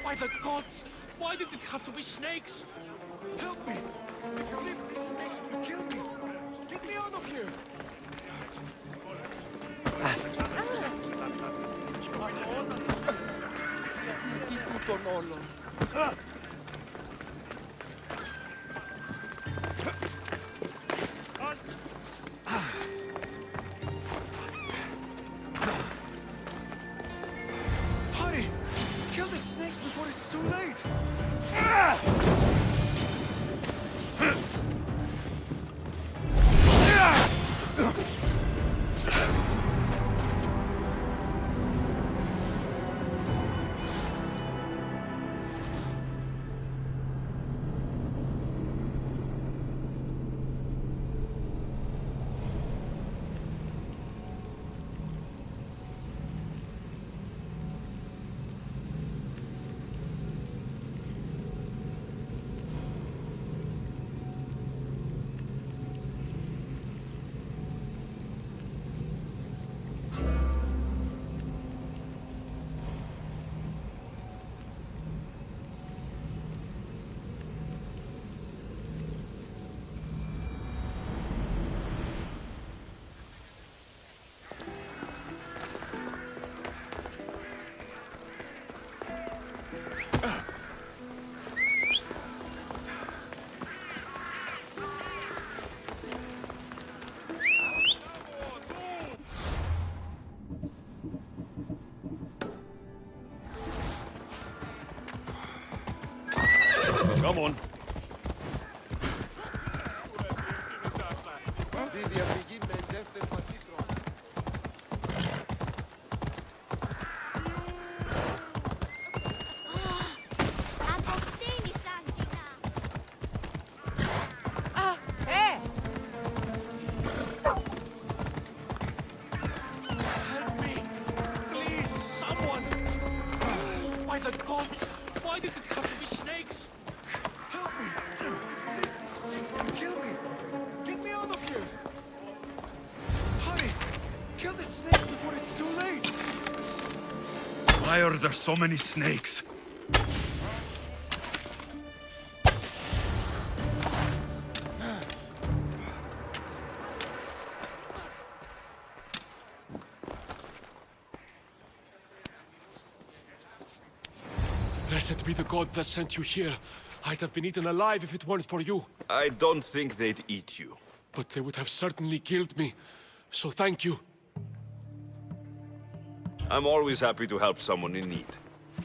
By the gods! Why did it have to be snakes? Help me! If you leave, these snakes will kill me! Get me out of here! Di tutto nollo. Hurry! Kill the snakes before it's too late! Come on. Help me! Please, someone! By the gods! Why did it have to be snakes? Help me! If you leave, these snakes will kill me! Get me out of here! Hurry! Kill the snakes before it's too late! Why are there so many snakes? Blessed be the god that sent you here. I'd have been eaten alive if it weren't for you. I don't think they'd eat you. But they would have certainly killed me. So thank you. I'm always happy to help someone in need.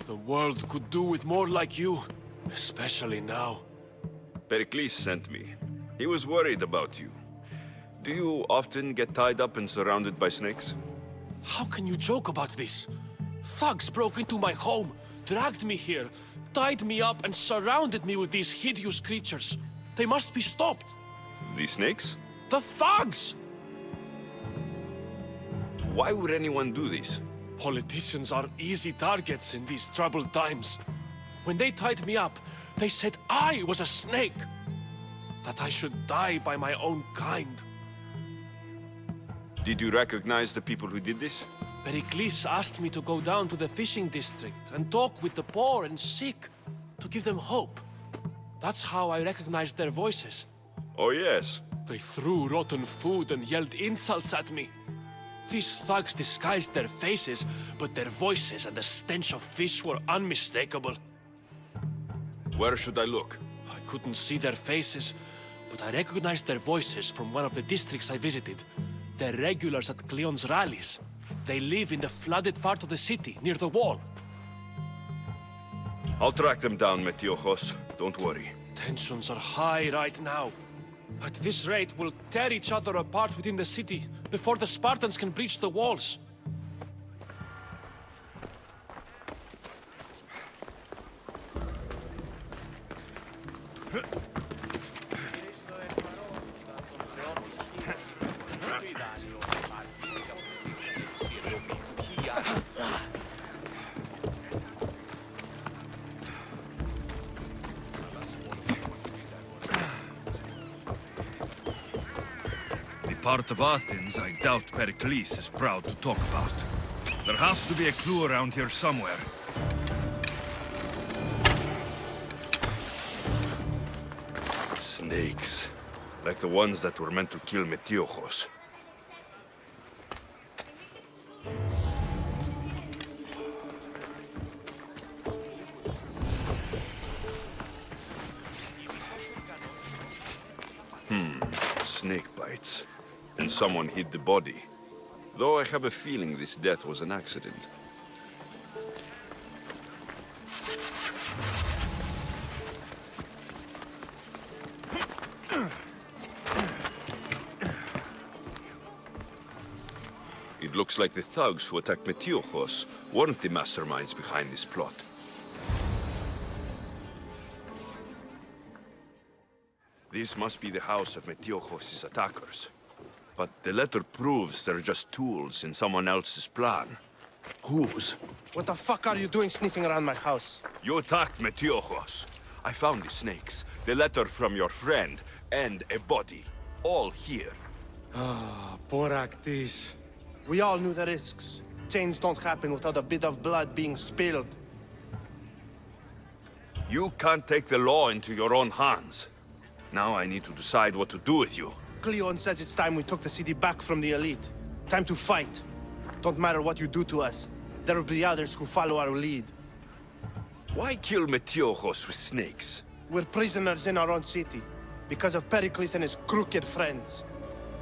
The world could do with more like you. Especially now. Pericles sent me. He was worried about you. Do you often get tied up and surrounded by snakes? How can you joke about this? Thugs broke into my home, dragged me here, tied me up and surrounded me with these hideous creatures. They must be stopped. The snakes? The thugs! Why would anyone do this? Politicians are easy targets in these troubled times. When they tied me up, they said I was a snake. That I should die by my own kind. Did you recognize the people who did this? Pericles asked me to go down to the fishing district and talk with the poor and sick, to give them hope. That's how I recognized their voices. Oh, yes. They threw rotten food and yelled insults at me. These thugs disguised their faces, but their voices and the stench of fish were unmistakable. Where should I look? I couldn't see their faces, but I recognized their voices from one of the districts I visited. They're regulars at Cleon's rallies. They live in the flooded part of the city, near the wall. I'll track them down, Metiojos. Don't worry. Tensions are high right now. At this rate, we'll tear each other apart within the city before the Spartans can breach the walls. Part of Athens I doubt Pericles is proud to talk about. There has to be a clue around here somewhere. Snakes. Like the ones that were meant to kill Metiojos. Snake bites. And someone hid the body. Though I have a feeling this death was an accident. It looks like the thugs who attacked Metiojos weren't the masterminds behind this plot. This must be the house of Metiojos' attackers. But the letter proves they're just tools in someone else's plan. Whose? What the fuck are you doing sniffing around my house? You attacked Metiojos. I found the snakes, the letter from your friend, and a body. All here. Boraktis. We all knew the risks. Change don't happen without a bit of blood being spilled. You can't take the law into your own hands. Now I need to decide what to do with you. Cleon says it's time we took the city back from the elite. Time to fight. Don't matter what you do to us. There will be others who follow our lead. Why kill Metiojos with snakes? We're prisoners in our own city. Because of Pericles and his crooked friends.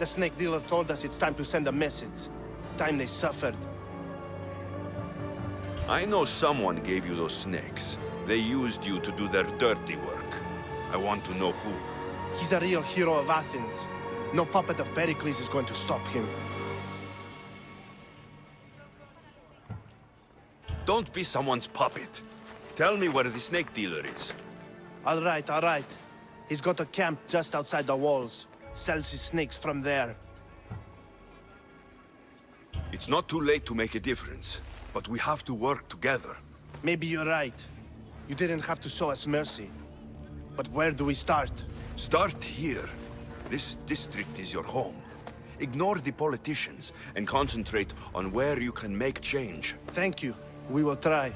The snake dealer told us it's time to send a message. Time they suffered. I know someone gave you those snakes. They used you to do their dirty work. I want to know who. He's a real hero of Athens. No puppet of Pericles is going to stop him. Don't be someone's puppet. Tell me where the snake dealer is. All right. He's got a camp just outside the walls. Sells his snakes from there. It's not too late to make a difference, but we have to work together. Maybe you're right. You didn't have to show us mercy. But where do we start? Start here. This district is your home. Ignore the politicians and concentrate on where you can make change. Thank you. We will try.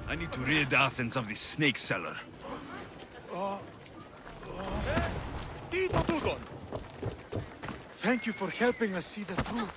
I need to rid Athens of this snake seller. Thank you for helping us see the truth.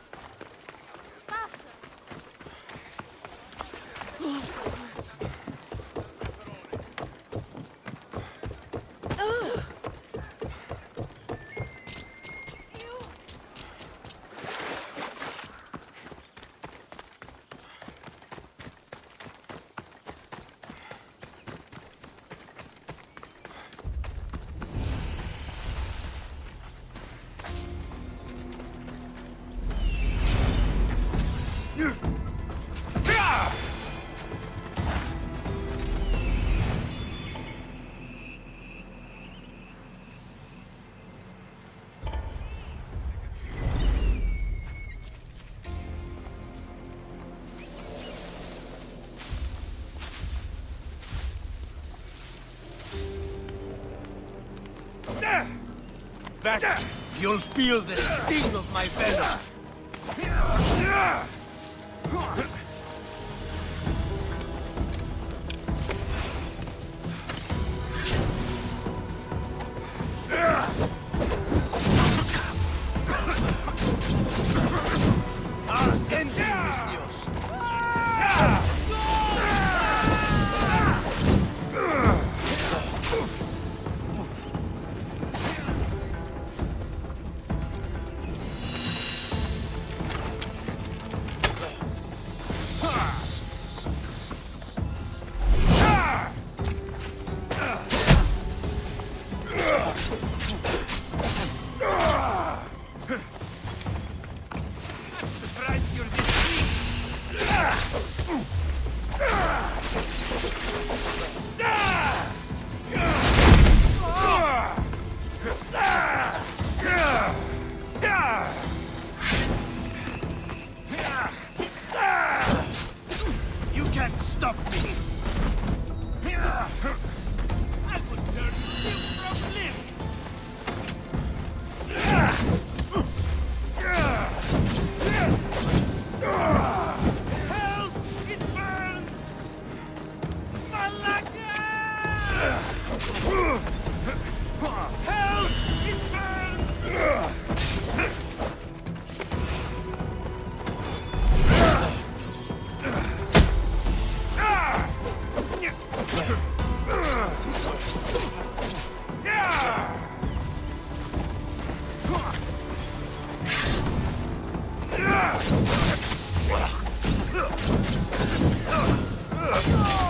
That you'll feel the sting of my venom.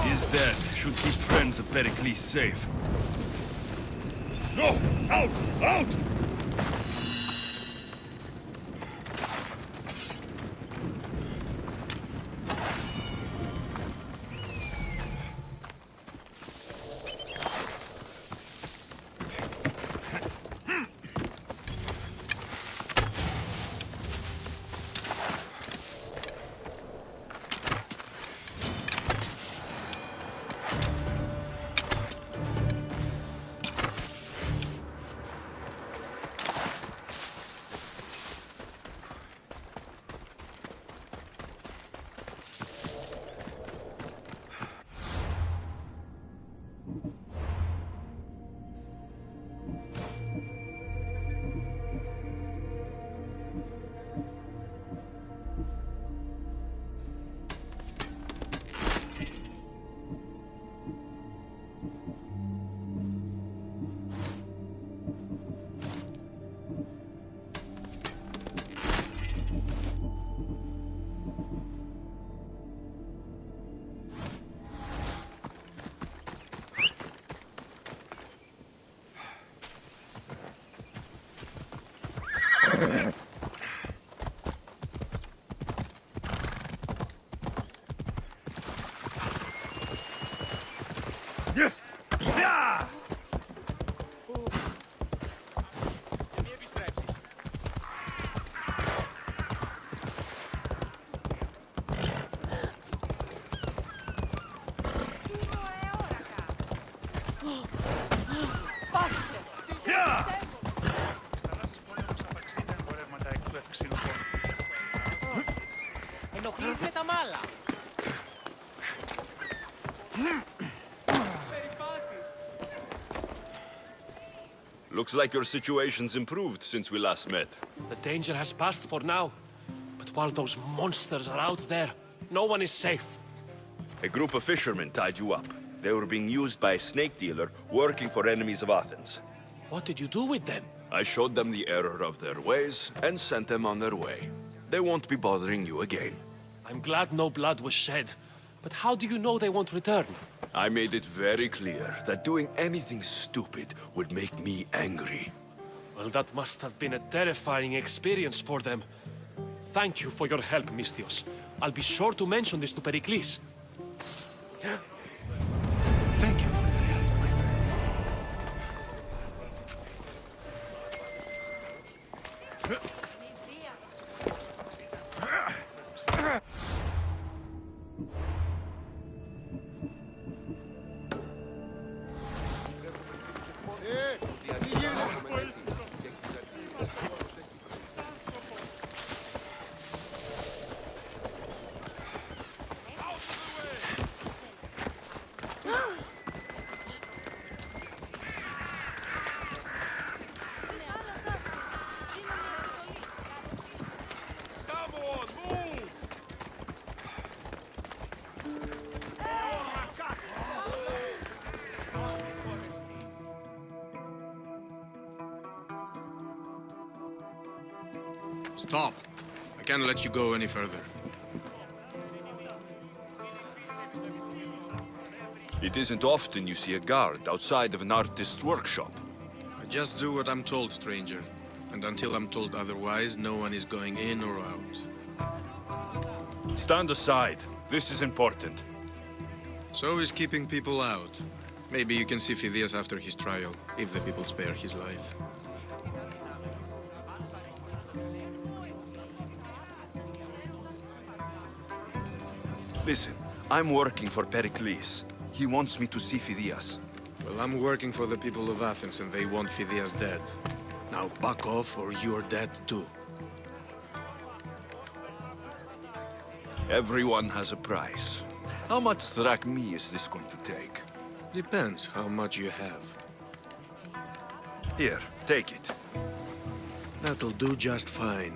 He's dead. Should keep friends of Pericles safe. No! Out! Out! Ενοχλείς με τα μάλα. Looks like your situation's improved since we last met. The danger has passed for now. But while those monsters are out there, no one is safe. A group of fishermen tied you up. They were being used by a snake dealer working for enemies of Athens. What did you do with them? I showed them the error of their ways and sent them on their way. They won't be bothering you again. I'm glad no blood was shed. But how do you know they won't return? I made it very clear that doing anything stupid would make me angry. Well, that must have been a terrifying experience for them. Thank you for your help, Misthios. I'll be sure to mention this to Pericles. Thank you for your help, my friend. Stop. I can't let you go any further. It isn't often you see a guard outside of an artist's workshop. I just do what I'm told, stranger. And until I'm told otherwise, no one is going in or out. Stand aside. This is important. So is keeping people out. Maybe you can see Phidias after his trial, if the people spare his life. Listen, I'm working for Pericles. He wants me to see Phidias. Well, I'm working for the people of Athens, and they want Phidias dead. Now back off, or you're dead too. Everyone has a price. How much drachmae is this going to take? Depends how much you have. Here, take it. That'll do just fine.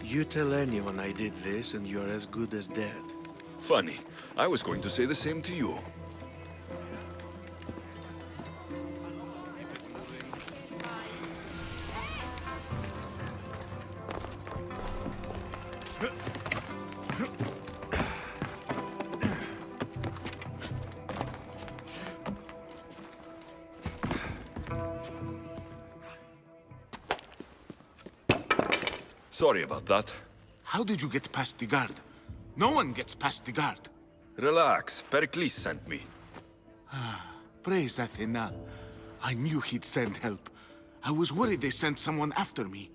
You tell anyone I did this, and you're as good as dead. Funny. I was going to say the same to you. Sorry about that. How did you get past the guard? No one gets past the guard. Relax, Pericles sent me. Praise Athena. I knew he'd send help. I was worried they sent someone after me.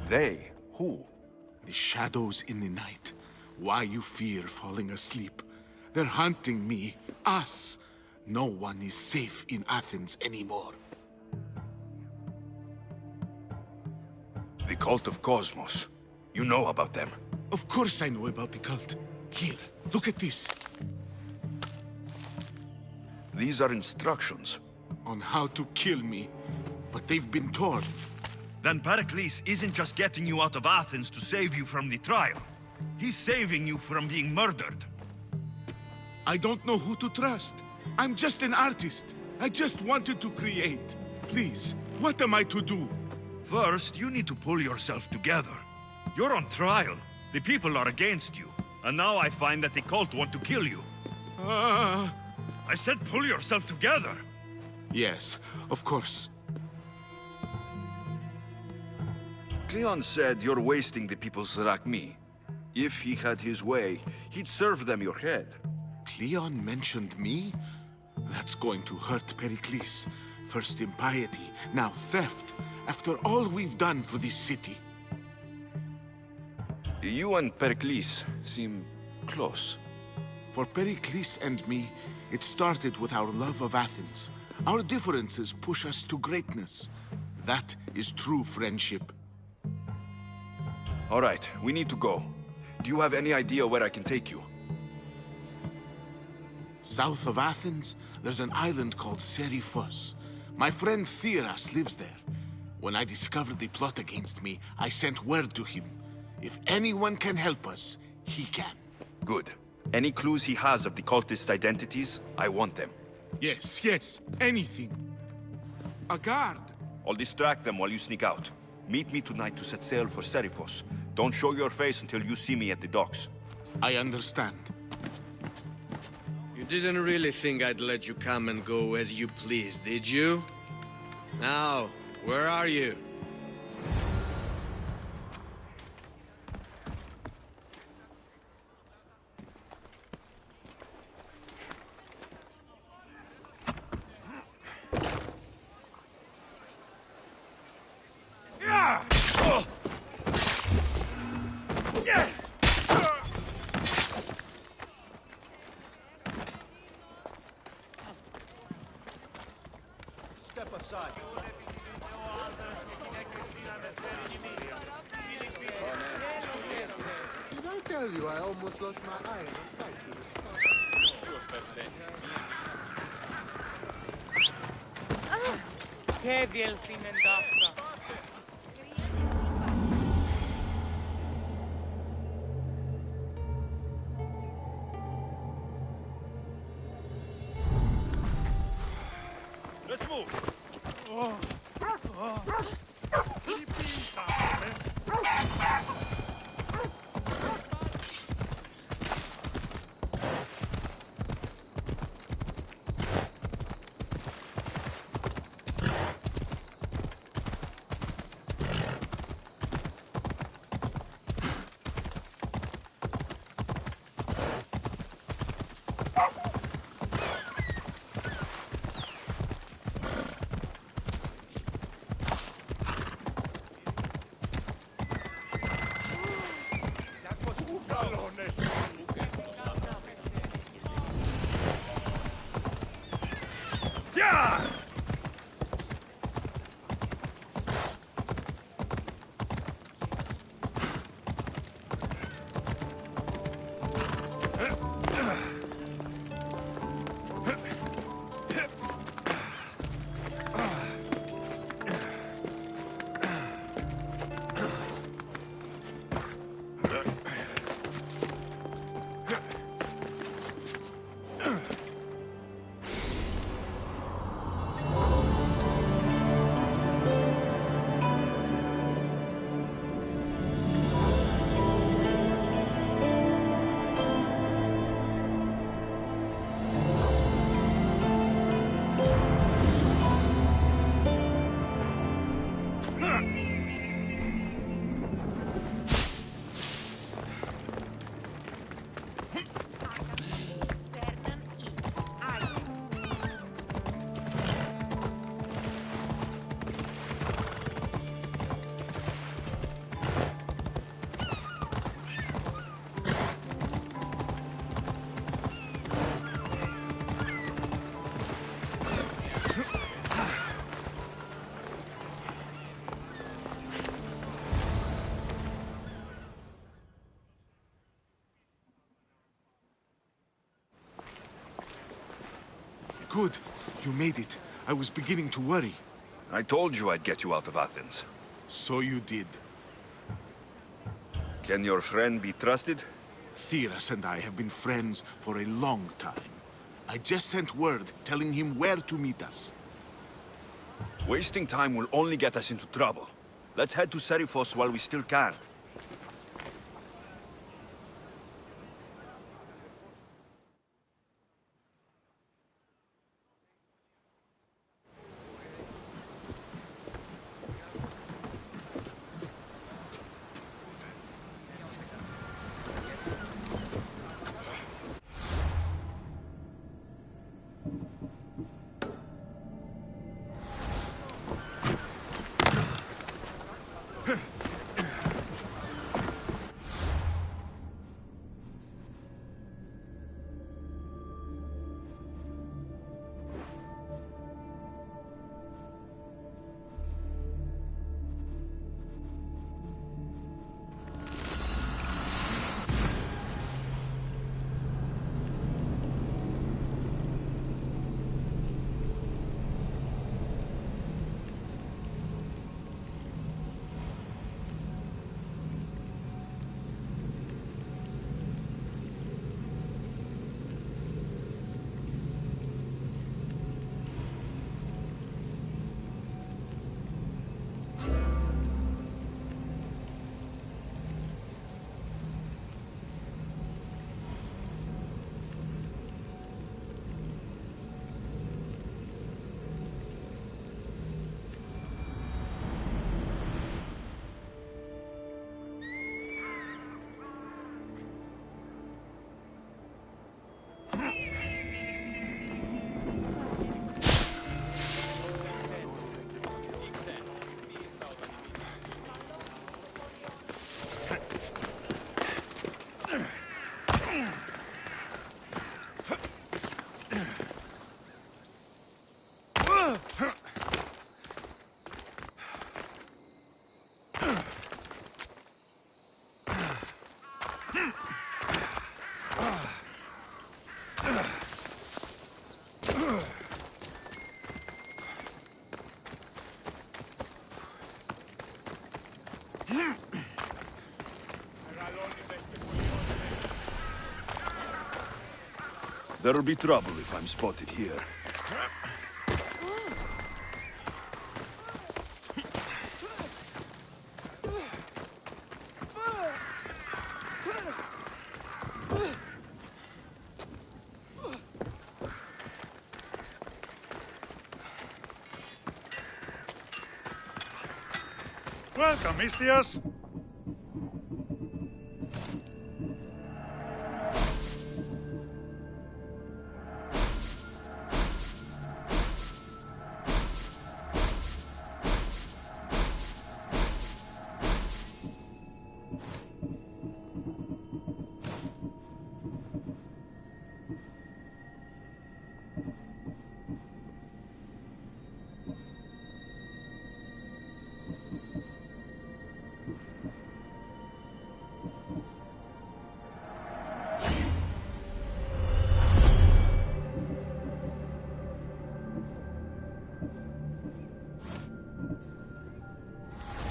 They? Who? The shadows in the night. Why you fear falling asleep? They're hunting me. Us. No one is safe in Athens anymore. The cult of Cosmos. You know about them. Of course I know about the cult. Here, look at this. These are instructions. On how to kill me. But they've been torn. Then Pericles isn't just getting you out of Athens to save you from the trial. He's saving you from being murdered. I don't know who to trust. I'm just an artist. I just wanted to create. Please, what am I to do? First, you need to pull yourself together. You're on trial. The people are against you. And now I find that the cult want to kill you. I said pull yourself together. Yes, of course. Cleon said you're wasting the people's Rakmi. If he had his way, he'd serve them your head. Cleon mentioned me? That's going to hurt Pericles. First impiety, now theft. After all we've done for this city. You and Pericles seem close. For Pericles and me, it started with our love of Athens. Our differences push us to greatness. That is true friendship. All right, we need to go. Do you have any idea where I can take you? South of Athens, there's an island called Seriphos. My friend Theras lives there. When I discovered the plot against me, I sent word to him. If anyone can help us, he can. Good. Any clues he has of the cultist identities, I want them. Yes, anything. A guard. I'll distract them while you sneak out. Meet me tonight to set sail for Seriphos. Don't show your face until you see me at the docks. I understand. You didn't really think I'd let you come and go as you please, did you? Now, where are you? Step aside. Did I tell you I almost lost my eye in a fight with a star? Che delfinendata. Let's move. Good. You made it. I was beginning to worry. I told you I'd get you out of Athens. So you did. Can your friend be trusted? Theras and I have been friends for a long time. I just sent word telling him where to meet us. Wasting time will only get us into trouble. Let's head to Serifos while we still can. There'll be trouble if I'm spotted here. Welcome, Istias.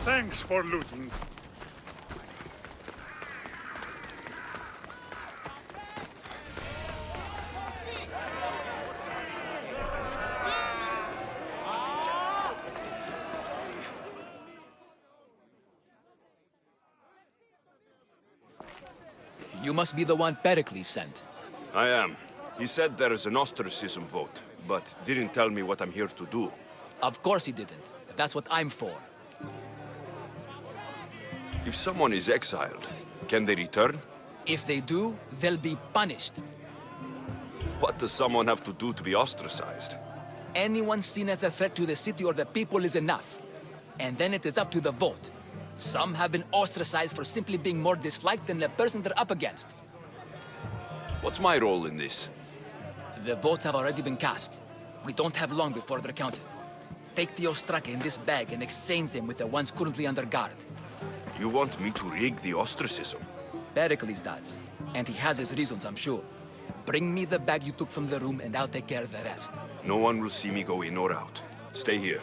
Thanks for looting. You must be the one Pericles sent. I am. He said there is an ostracism vote, but didn't tell me what I'm here to do. Of course he didn't. That's what I'm for. If someone is exiled, can they return? If they do, they'll be punished. What does someone have to do to be ostracized? Anyone seen as a threat to the city or the people is enough. And then it is up to the vote. Some have been ostracized for simply being more disliked than the person they're up against. What's my role in this? The votes have already been cast. We don't have long before they're counted. Take the ostraka in this bag and exchange them with the ones currently under guard. You want me to rig the ostracism? Pericles does. And he has his reasons, I'm sure. Bring me the bag you took from the room and I'll take care of the rest. No one will see me go in or out. Stay here.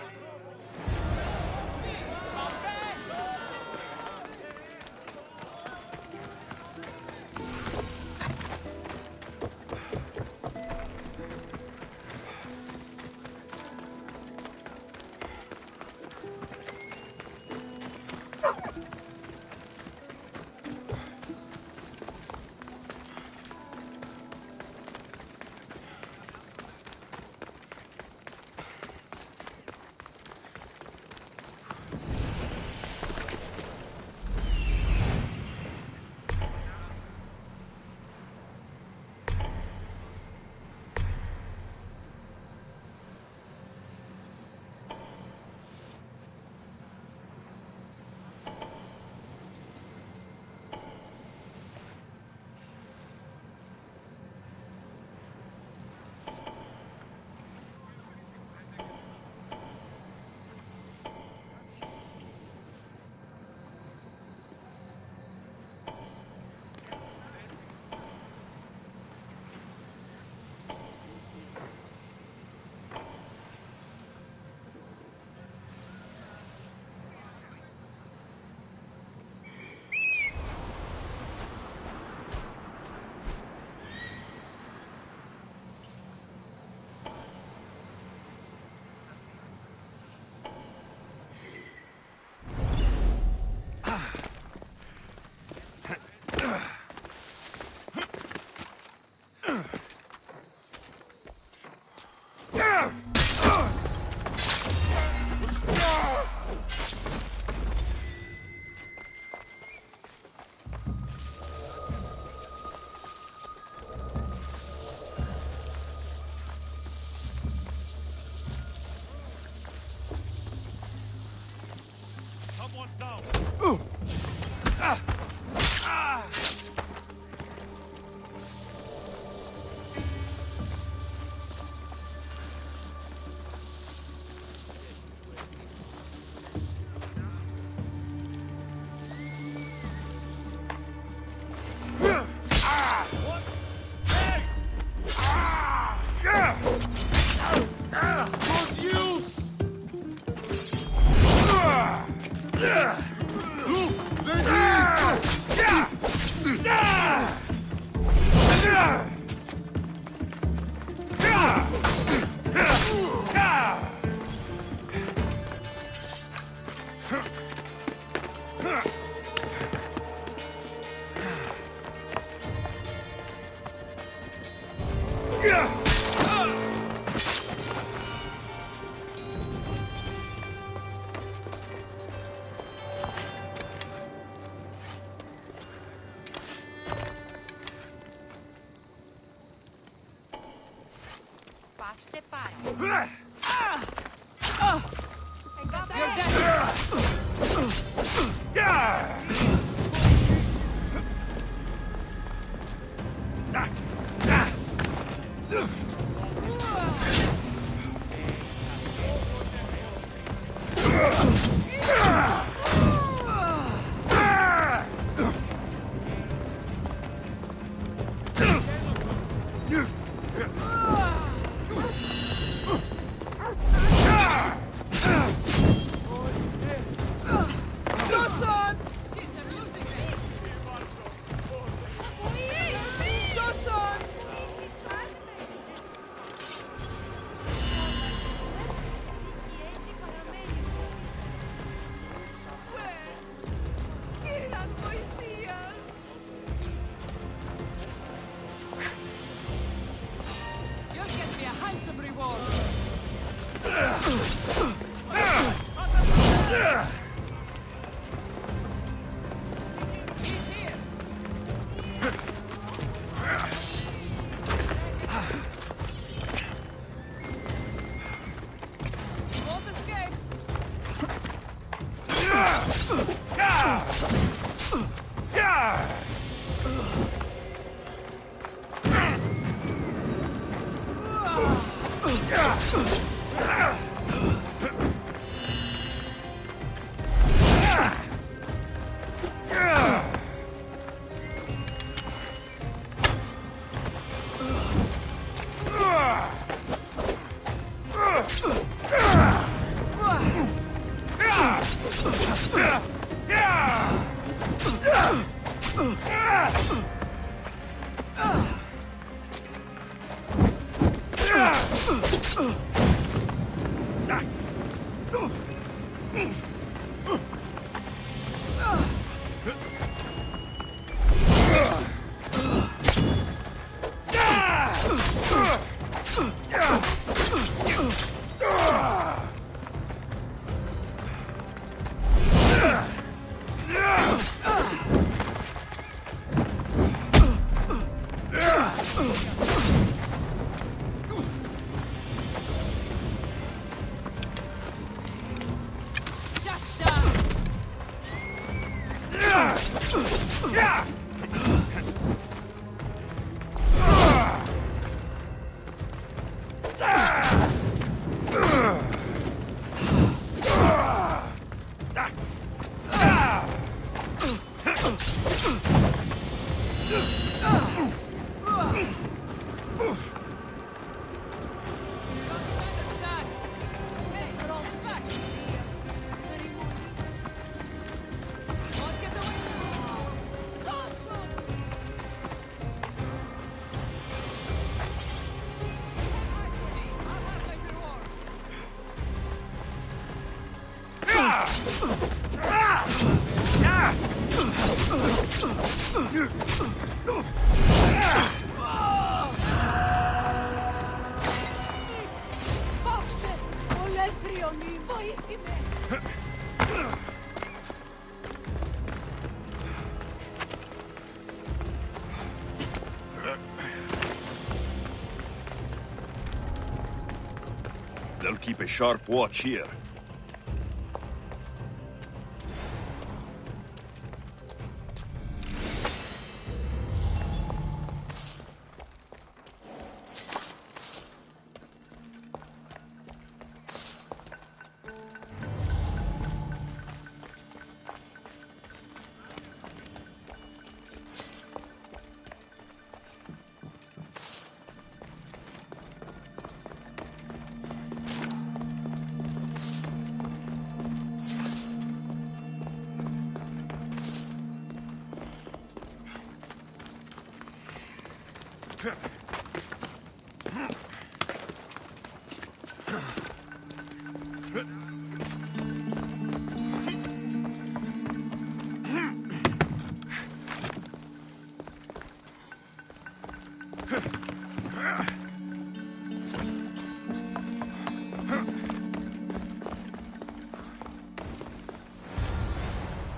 They'll keep a sharp watch here.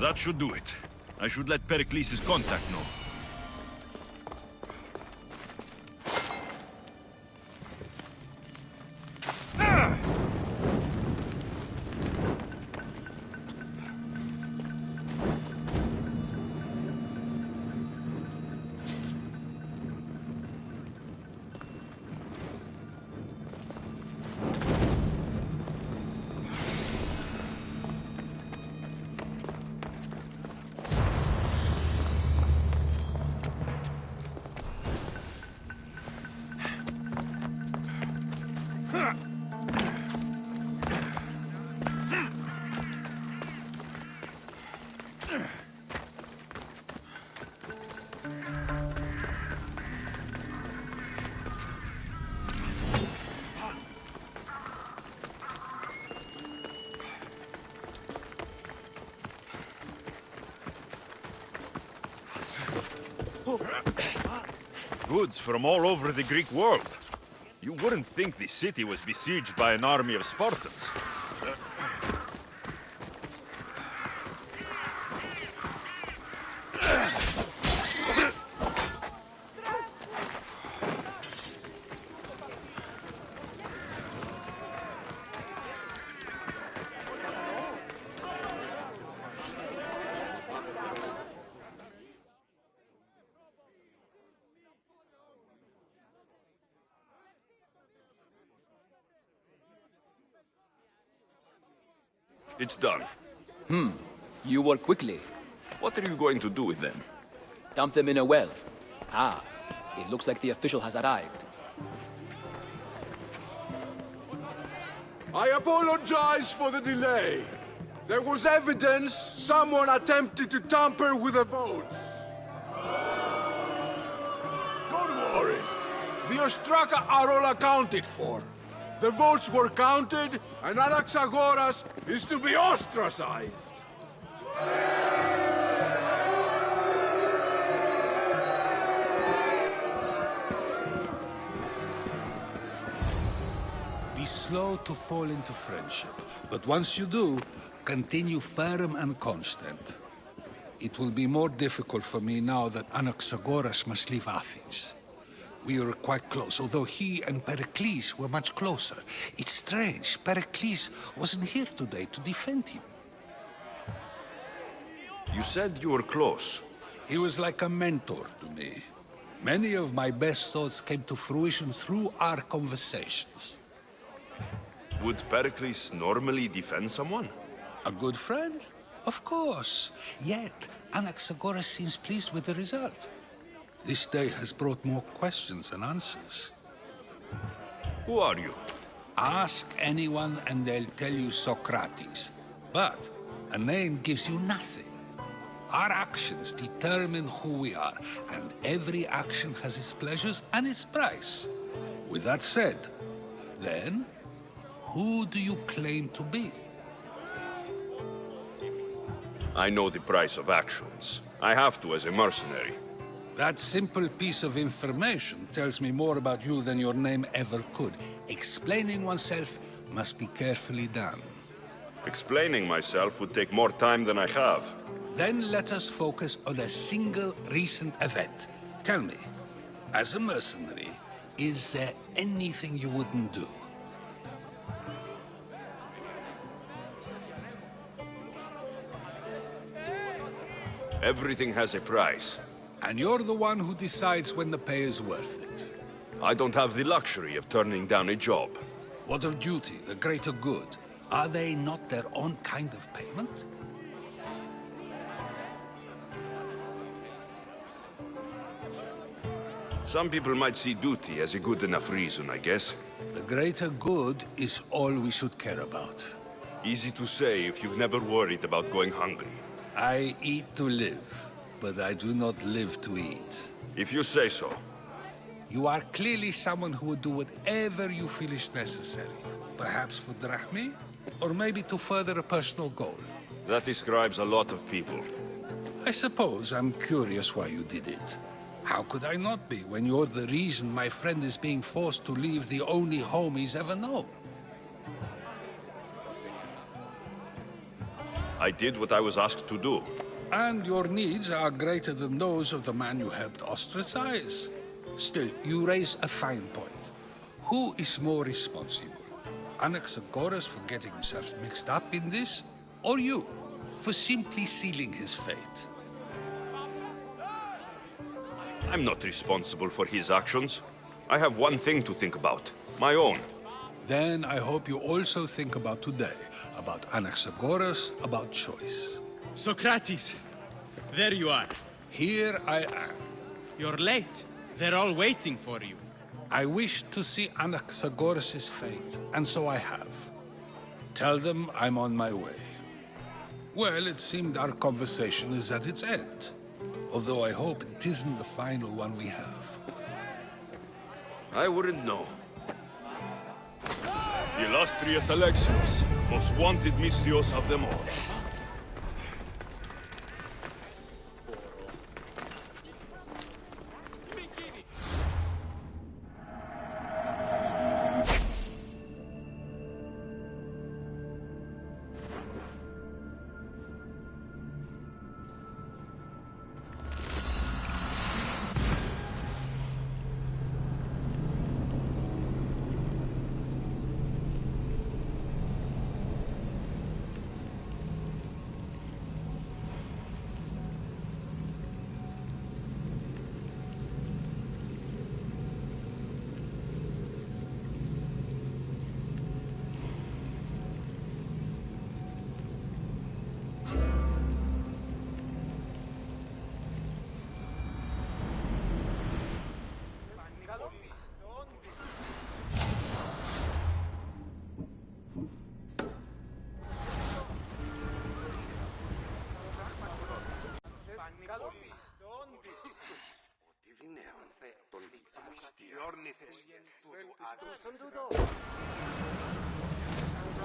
That should do it. I should let Pericles' contact know. Goods from all over the Greek world. You wouldn't think the city was besieged by an army of Spartans. It's done. You work quickly. What are you going to do with them? Dump them in a well. Ah, it looks like the official has arrived. I apologize for the delay. There was evidence someone attempted to tamper with the votes. Don't worry. The Ostraka are all accounted for. The votes were counted, and Anaxagoras is to be ostracized. Be slow to fall into friendship, but once you do, continue firm and constant. It will be more difficult for me now that Anaxagoras must leave Athens. We were quite close, although he and Pericles were much closer. It's strange, Pericles wasn't here today to defend him. You said you were close. He was like a mentor to me. Many of my best thoughts came to fruition through our conversations. Would Pericles normally defend someone? A good friend? Of course. Yet, Anaxagoras seems pleased with the result. This day has brought more questions than answers. Who are you? Ask anyone and they'll tell you Socrates. But a name gives you nothing. Our actions determine who we are, and every action has its pleasures and its price. With that said, then, who do you claim to be? I know the price of actions. I have to as a mercenary. That simple piece of information tells me more about you than your name ever could. Explaining oneself must be carefully done. Explaining myself would take more time than I have. Then let us focus on a single recent event. Tell me, as a mercenary, is there anything you wouldn't do? Everything has a price. And you're the one who decides when the pay is worth it. I don't have the luxury of turning down a job. What of duty, the greater good? Are they not their own kind of payment? Some people might see duty as a good enough reason, I guess. The greater good is all we should care about. Easy to say if you've never worried about going hungry. I eat to live, but I do not live to eat. If you say so. You are clearly someone who would do whatever you feel is necessary. Perhaps for drachmi, or maybe to further a personal goal. That describes a lot of people. I suppose I'm curious why you did it. How could I not be when you're the reason my friend is being forced to leave the only home he's ever known? I did what I was asked to do. And your needs are greater than those of the man you helped ostracize. Still, you raise a fine point. Who is more responsible? Anaxagoras for getting himself mixed up in this? Or you, for simply sealing his fate? I'm not responsible for his actions. I have one thing to think about. My own. Then I hope you also think about today. About Anaxagoras, about choice. Socrates! There you are. Here I am. You're late. They're all waiting for you. I wish to see Anaxagoras' fate, and so I have. Tell them I'm on my way. Well, it seemed our conversation is at its end. Although I hope it isn't the final one we have. I wouldn't know. The illustrious Alexios, most wanted Mystios of them all.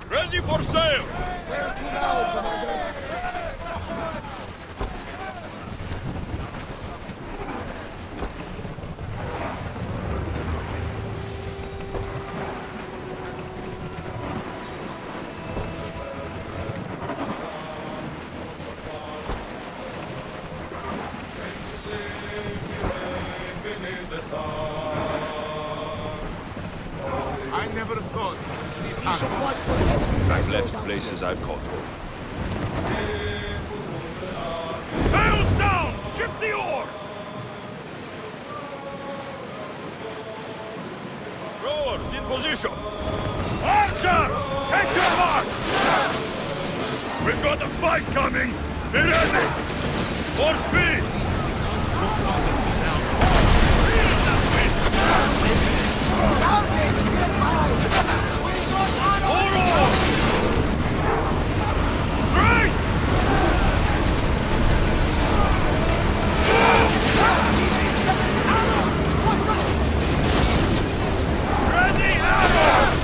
Ready for sail! I never thought. I've left places I've called home. Sails down! Ship the oars! Rowers in position! Archers! Take your mark! We've got a fight coming! Be ready! For speed! Salvage nearby! We got Oro! Grace! Ready arrows!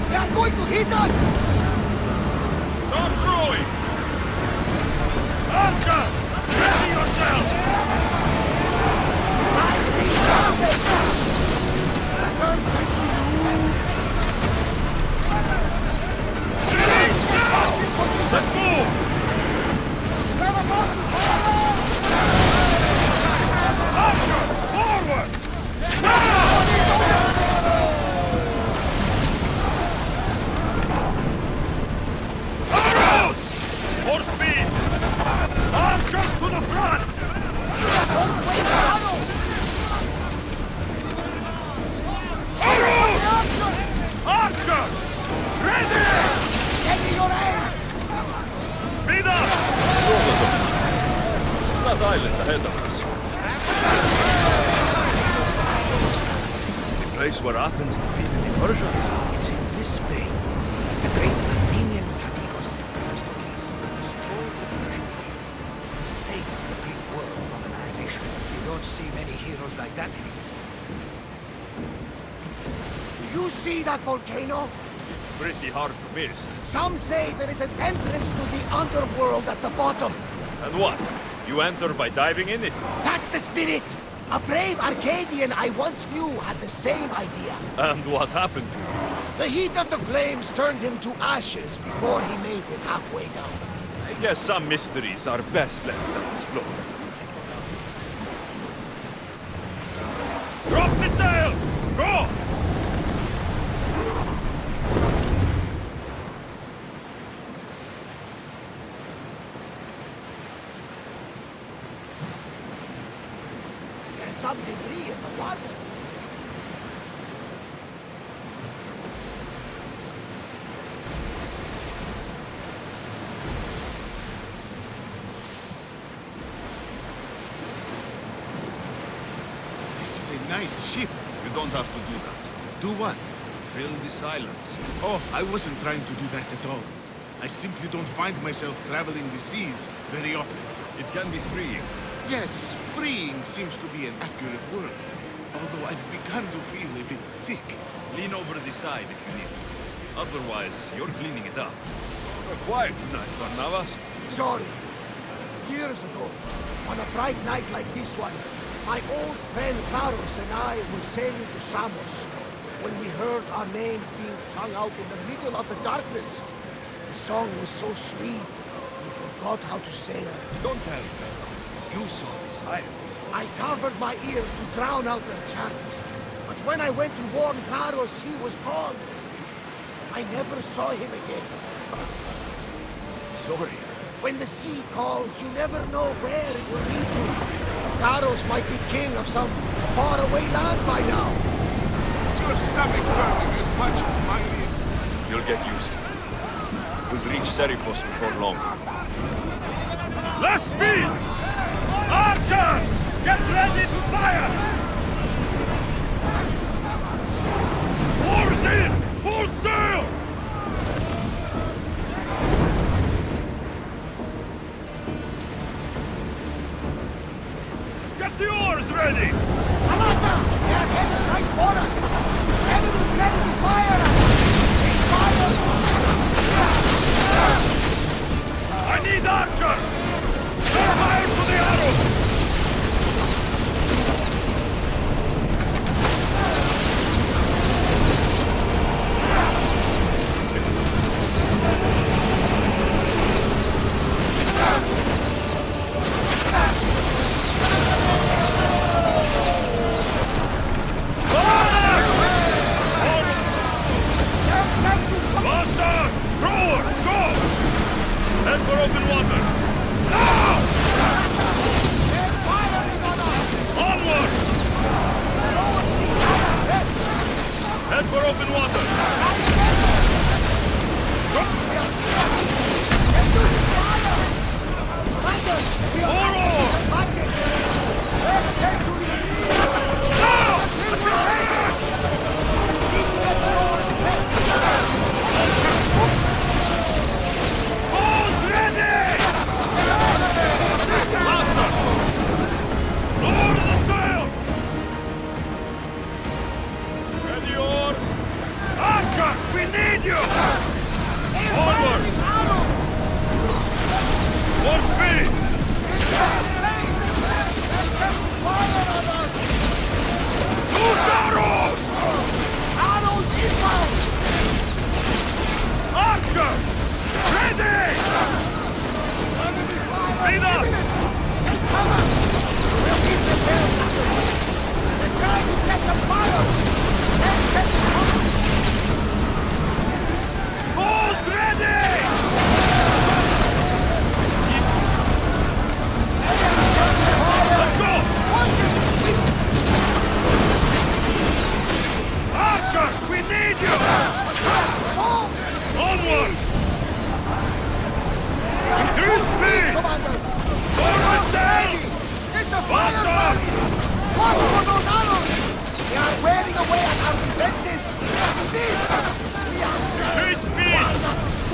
They are going to hit us! Stop throwing! Archers! Ready yourself! I see salvage! Let's move! Archers! Forward! Arrows! For speed! Archers to the front! Arrows! Archers! Ready! Steady your aim! Speed up! It's not island ahead of us. The place where Athens defeated the Persians. It's in this bay that the great Athenian strategos Themistocles destroyed the Persian fleet. Saved the Greek world from annihilation. You don't see many heroes like that anymore. Do you see that volcano? It's pretty hard to miss. Some say there is an entrance to the underworld at the bottom. And what? You enter by diving in it? That's the spirit! A brave Arcadian I once knew had the same idea. And what happened to him? The heat of the flames turned him to ashes before he made it halfway down. I guess some mysteries are best left unexplored. Drop the sail! Go! There's some debris in the water. Nice ship. You don't have to do that. Do what? Fill the silence. Oh, I wasn't trying to do that at all. I simply don't find myself traveling the seas very often. It can be freeing. Yes, freeing seems to be an accurate word. Although I've begun to feel a bit sick. Lean over the side if you need to. Otherwise, you're cleaning it up. You're quiet tonight, Barnabas. Sorry. Years ago, on a bright night like this one, my old friend Carlos and I were sailing to Samos when we heard our names being sung out in the middle of the darkness. The song was so sweet, we forgot how to sail. Don't tell me. You saw the sirens. I covered my ears to drown out their chants. But when I went to warn Carlos, he was gone. I never saw him again. Sorry. When the sea calls, you never know where it will lead you. Carlos might be king of some faraway land by now. Is your stomach burning as much as mine is? You'll get used to it. We'll reach Seriphos before long. Less speed! Archers! Get ready to fire! Oars in! Full sail! Get the oars ready! Alata! They are headed right for us! Enemies ready to fire us! They fire! I need archers! Set fire to the arrows! Master! Rowers, go! Head for open water! Now! They're firing on us! Onward! Head for open water! More oars! Now! Oars ready! Master! Lower the sail! Ready oars! Archers, we need you! Onward! More speed! Loose arrows! Arrows inbound! Archers! Ready! Speed up! Take cover! We'll keep the tails after this! They're trying to set some fire! Let's get the cover! Bows ready! Let's go! Archers, we need you! Onward! Increase speed! Lower the sails! Faster! Watch for those arrows! They are wearing away at our defenses! This! We are Increase speed!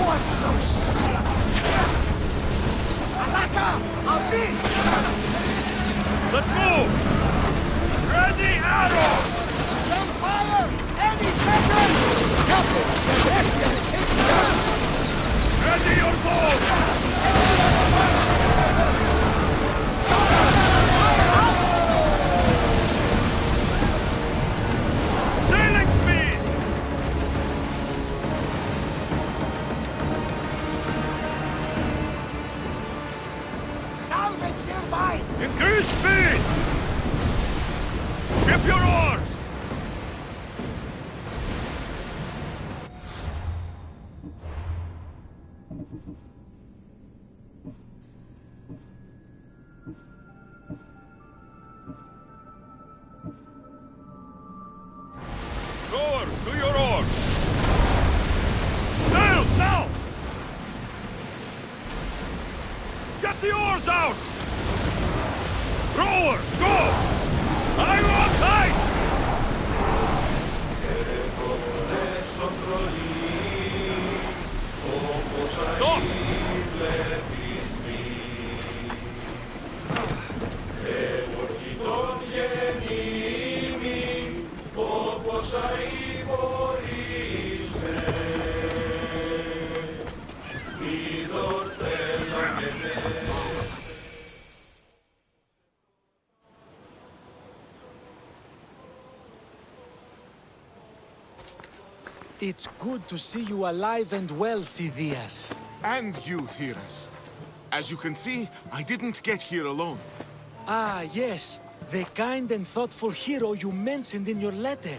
What those shits! Alaka! On this! Let's move! Ready arrows! From fire! Any second! Captain, the Celestial is taking down! Ready your bow! Sailing speed! Salvage nearby! Increase speed! Ship your oars! Rowers, to your oars! Sails, now! Get the oars out! Rowers, go! I want tight! Stop! It's good to see you alive and well, Phidias. And you, Theras. As you can see, I didn't get here alone. Ah, yes. The kind and thoughtful hero you mentioned in your letter.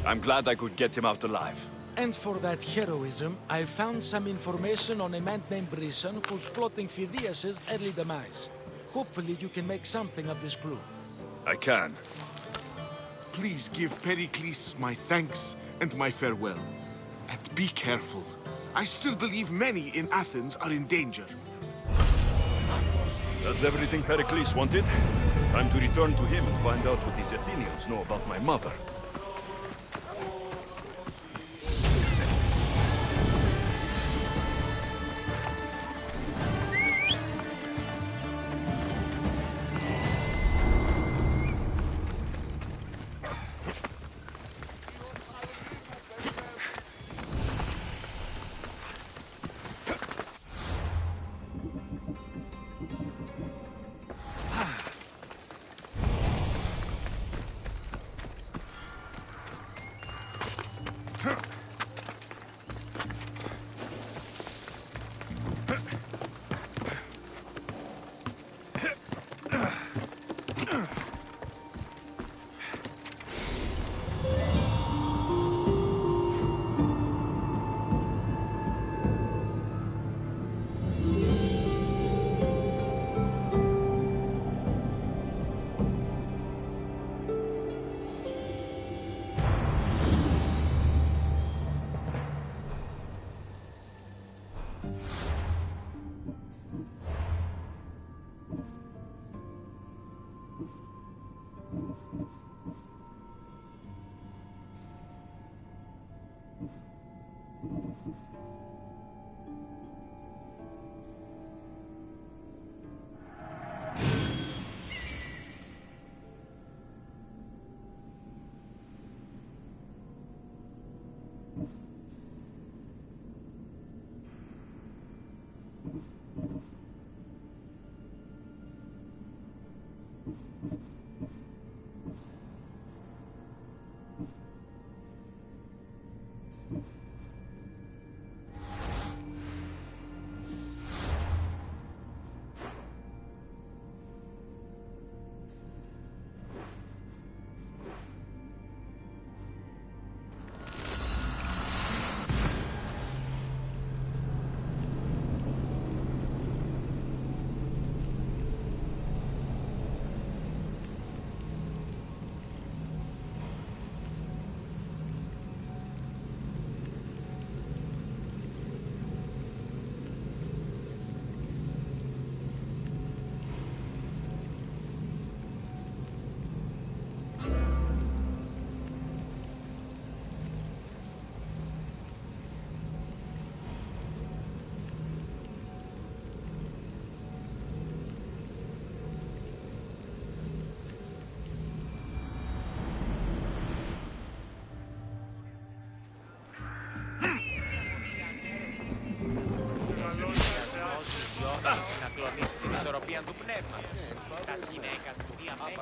I'm glad I could get him out alive. And for that heroism, I found some information on a man named Brisson who's plotting Phidias' early demise. Hopefully you can make something of this clue. I can. Please give Pericles my thanks and my farewell. And be careful. I still believe many in Athens are in danger. That's everything Pericles wanted. Time to return to him and find out what these Athenians know about my mother. Να κλονίσει την ισορροπία του πνεύματος. Τα γυναίκας του διαμένει.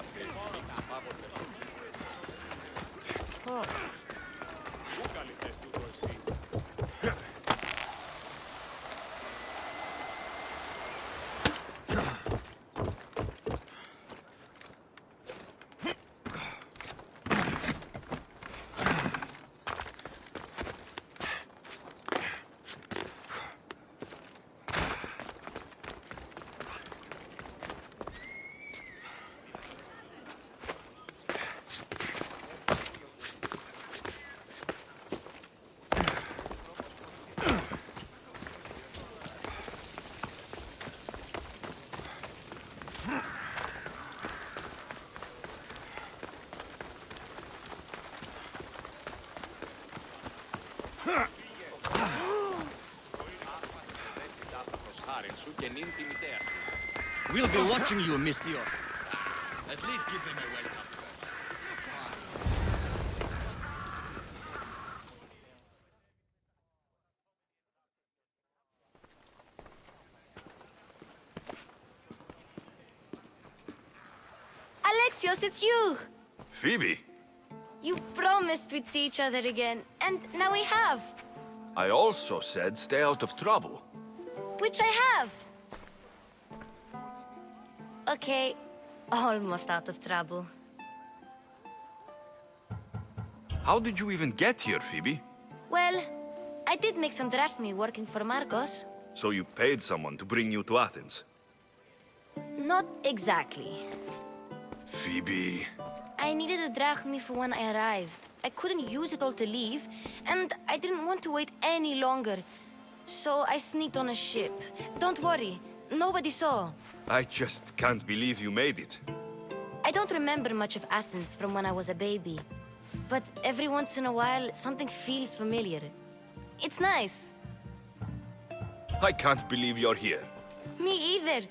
Πού καλυφές του το εσύ. We'll be watching you, Mistios. At least give them a welcome. Alexios, it's you! Phoebe, You promised we'd see each other again, and now we have. I also said stay out of trouble. Which I have. Okay, almost out of trouble. How did you even get here, Phoebe? Well, I did make some drachmi working for Marcos. So you paid someone to bring you to Athens? Not exactly. Phoebe... I needed a drachmi for when I arrived. I couldn't use it all to leave, and I didn't want to wait any longer. So I sneaked on a ship. Don't worry, nobody saw. I just can't believe you made it. I don't remember much of Athens from when I was a baby. But every once in a while, something feels familiar. It's nice. I can't believe you're here. Me either.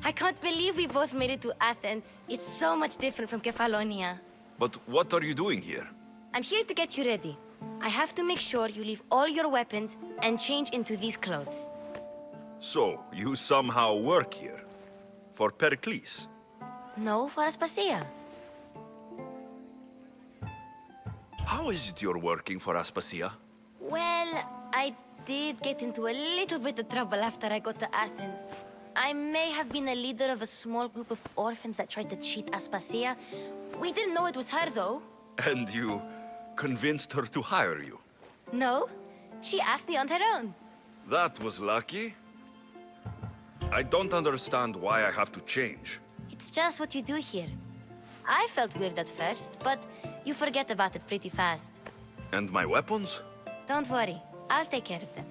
I can't believe we both made it to Athens. It's so much different from Kefalonia. But what are you doing here? I'm here to get you ready. I have to make sure you leave all your weapons and change into these clothes. So, you somehow work here? For Pericles? No, for Aspasia. How is it you're working for Aspasia? Well, I did get into a little bit of trouble after I got to Athens. I may have been a leader of a small group of orphans that tried to cheat Aspasia. We didn't know it was her, though. And you convinced her to hire you? No, she asked me on her own. That was lucky. I don't understand why I have to change. It's just what you do here. I felt weird at first, but you forget about it pretty fast. And my weapons? Don't worry, I'll take care of them.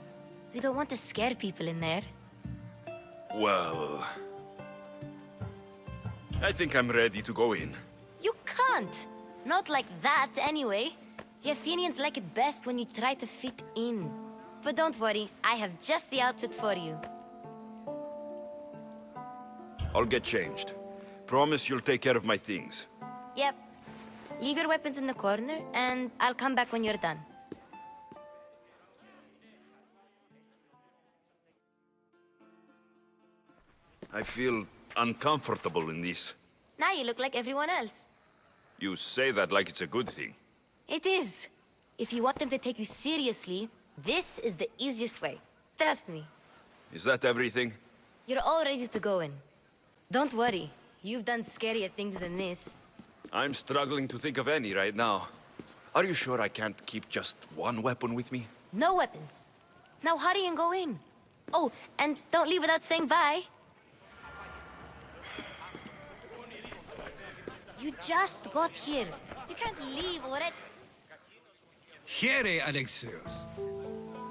We don't want to scare people in there. Well... I think I'm ready to go in. You can't! Not like that, anyway. The Athenians like it best when you try to fit in. But don't worry, I have just the outfit for you. I'll get changed. Promise you'll take care of my things. Yep. Leave your weapons in the corner, and I'll come back when you're done. I feel uncomfortable in this. Now you look like everyone else. You say that like it's a good thing. It is. If you want them to take you seriously, this is the easiest way. Trust me. Is that everything? You're all ready to go in. Don't worry. You've done scarier things than this. I'm struggling to think of any right now. Are you sure I can't keep just one weapon with me? No weapons. Now hurry and go in. Oh, and don't leave without saying bye. You just got here. You can't leave already. Here, Alexios.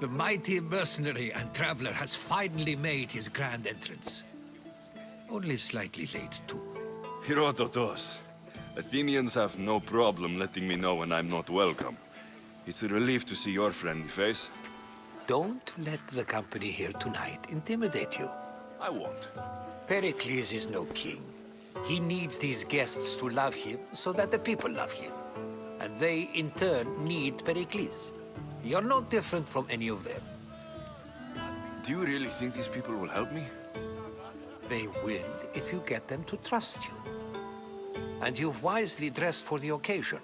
The mighty mercenary and traveler has finally made his grand entrance. Only slightly late, too. Herodotos. Athenians have no problem letting me know when I'm not welcome. It's a relief to see your friendly face. Don't let the company here tonight intimidate you. I won't. Pericles is no king. He needs these guests to love him so that the people love him. And they, in turn, need Pericles. You're no different from any of them. Do you really think these people will help me? They will if you get them to trust you. And you've wisely dressed for the occasion.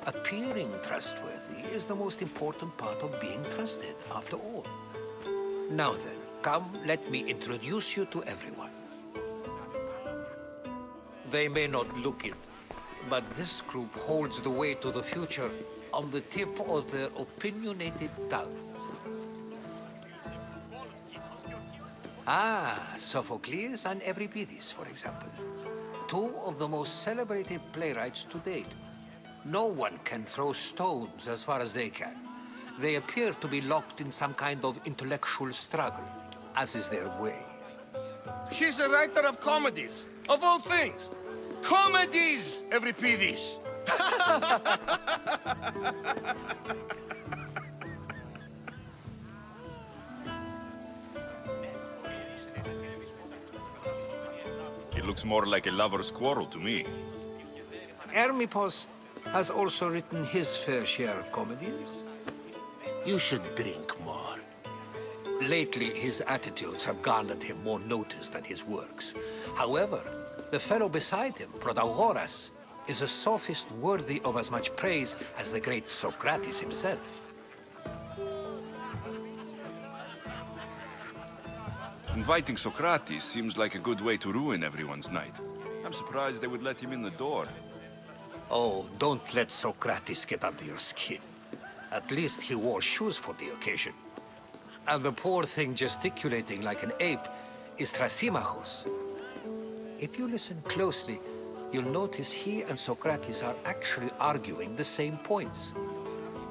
Appearing trustworthy is the most important part of being trusted, after all. Now then, come, let me introduce you to everyone. They may not look it, but this group holds the way to the future on the tip of their opinionated tongues. Ah, Sophocles and Euripides, for example. Two of the most celebrated playwrights to date. No one can throw stones as far as they can. They appear to be locked in some kind of intellectual struggle, as is their way. He's a writer of comedies, of all things. Comedies, Euripides. It looks more like a lover's quarrel to me. Hermippos has also written his fair share of comedies. You should drink more. Lately, his attitudes have garnered him more notice than his works. However, the fellow beside him, Protagoras, is a sophist worthy of as much praise as the great Socrates himself. Inviting Socrates seems like a good way to ruin everyone's night. I'm surprised they would let him in the door. Oh, don't let Socrates get under your skin. At least he wore shoes for the occasion. And the poor thing gesticulating like an ape is Thrasymachos. If you listen closely, you'll notice he and Socrates are actually arguing the same points.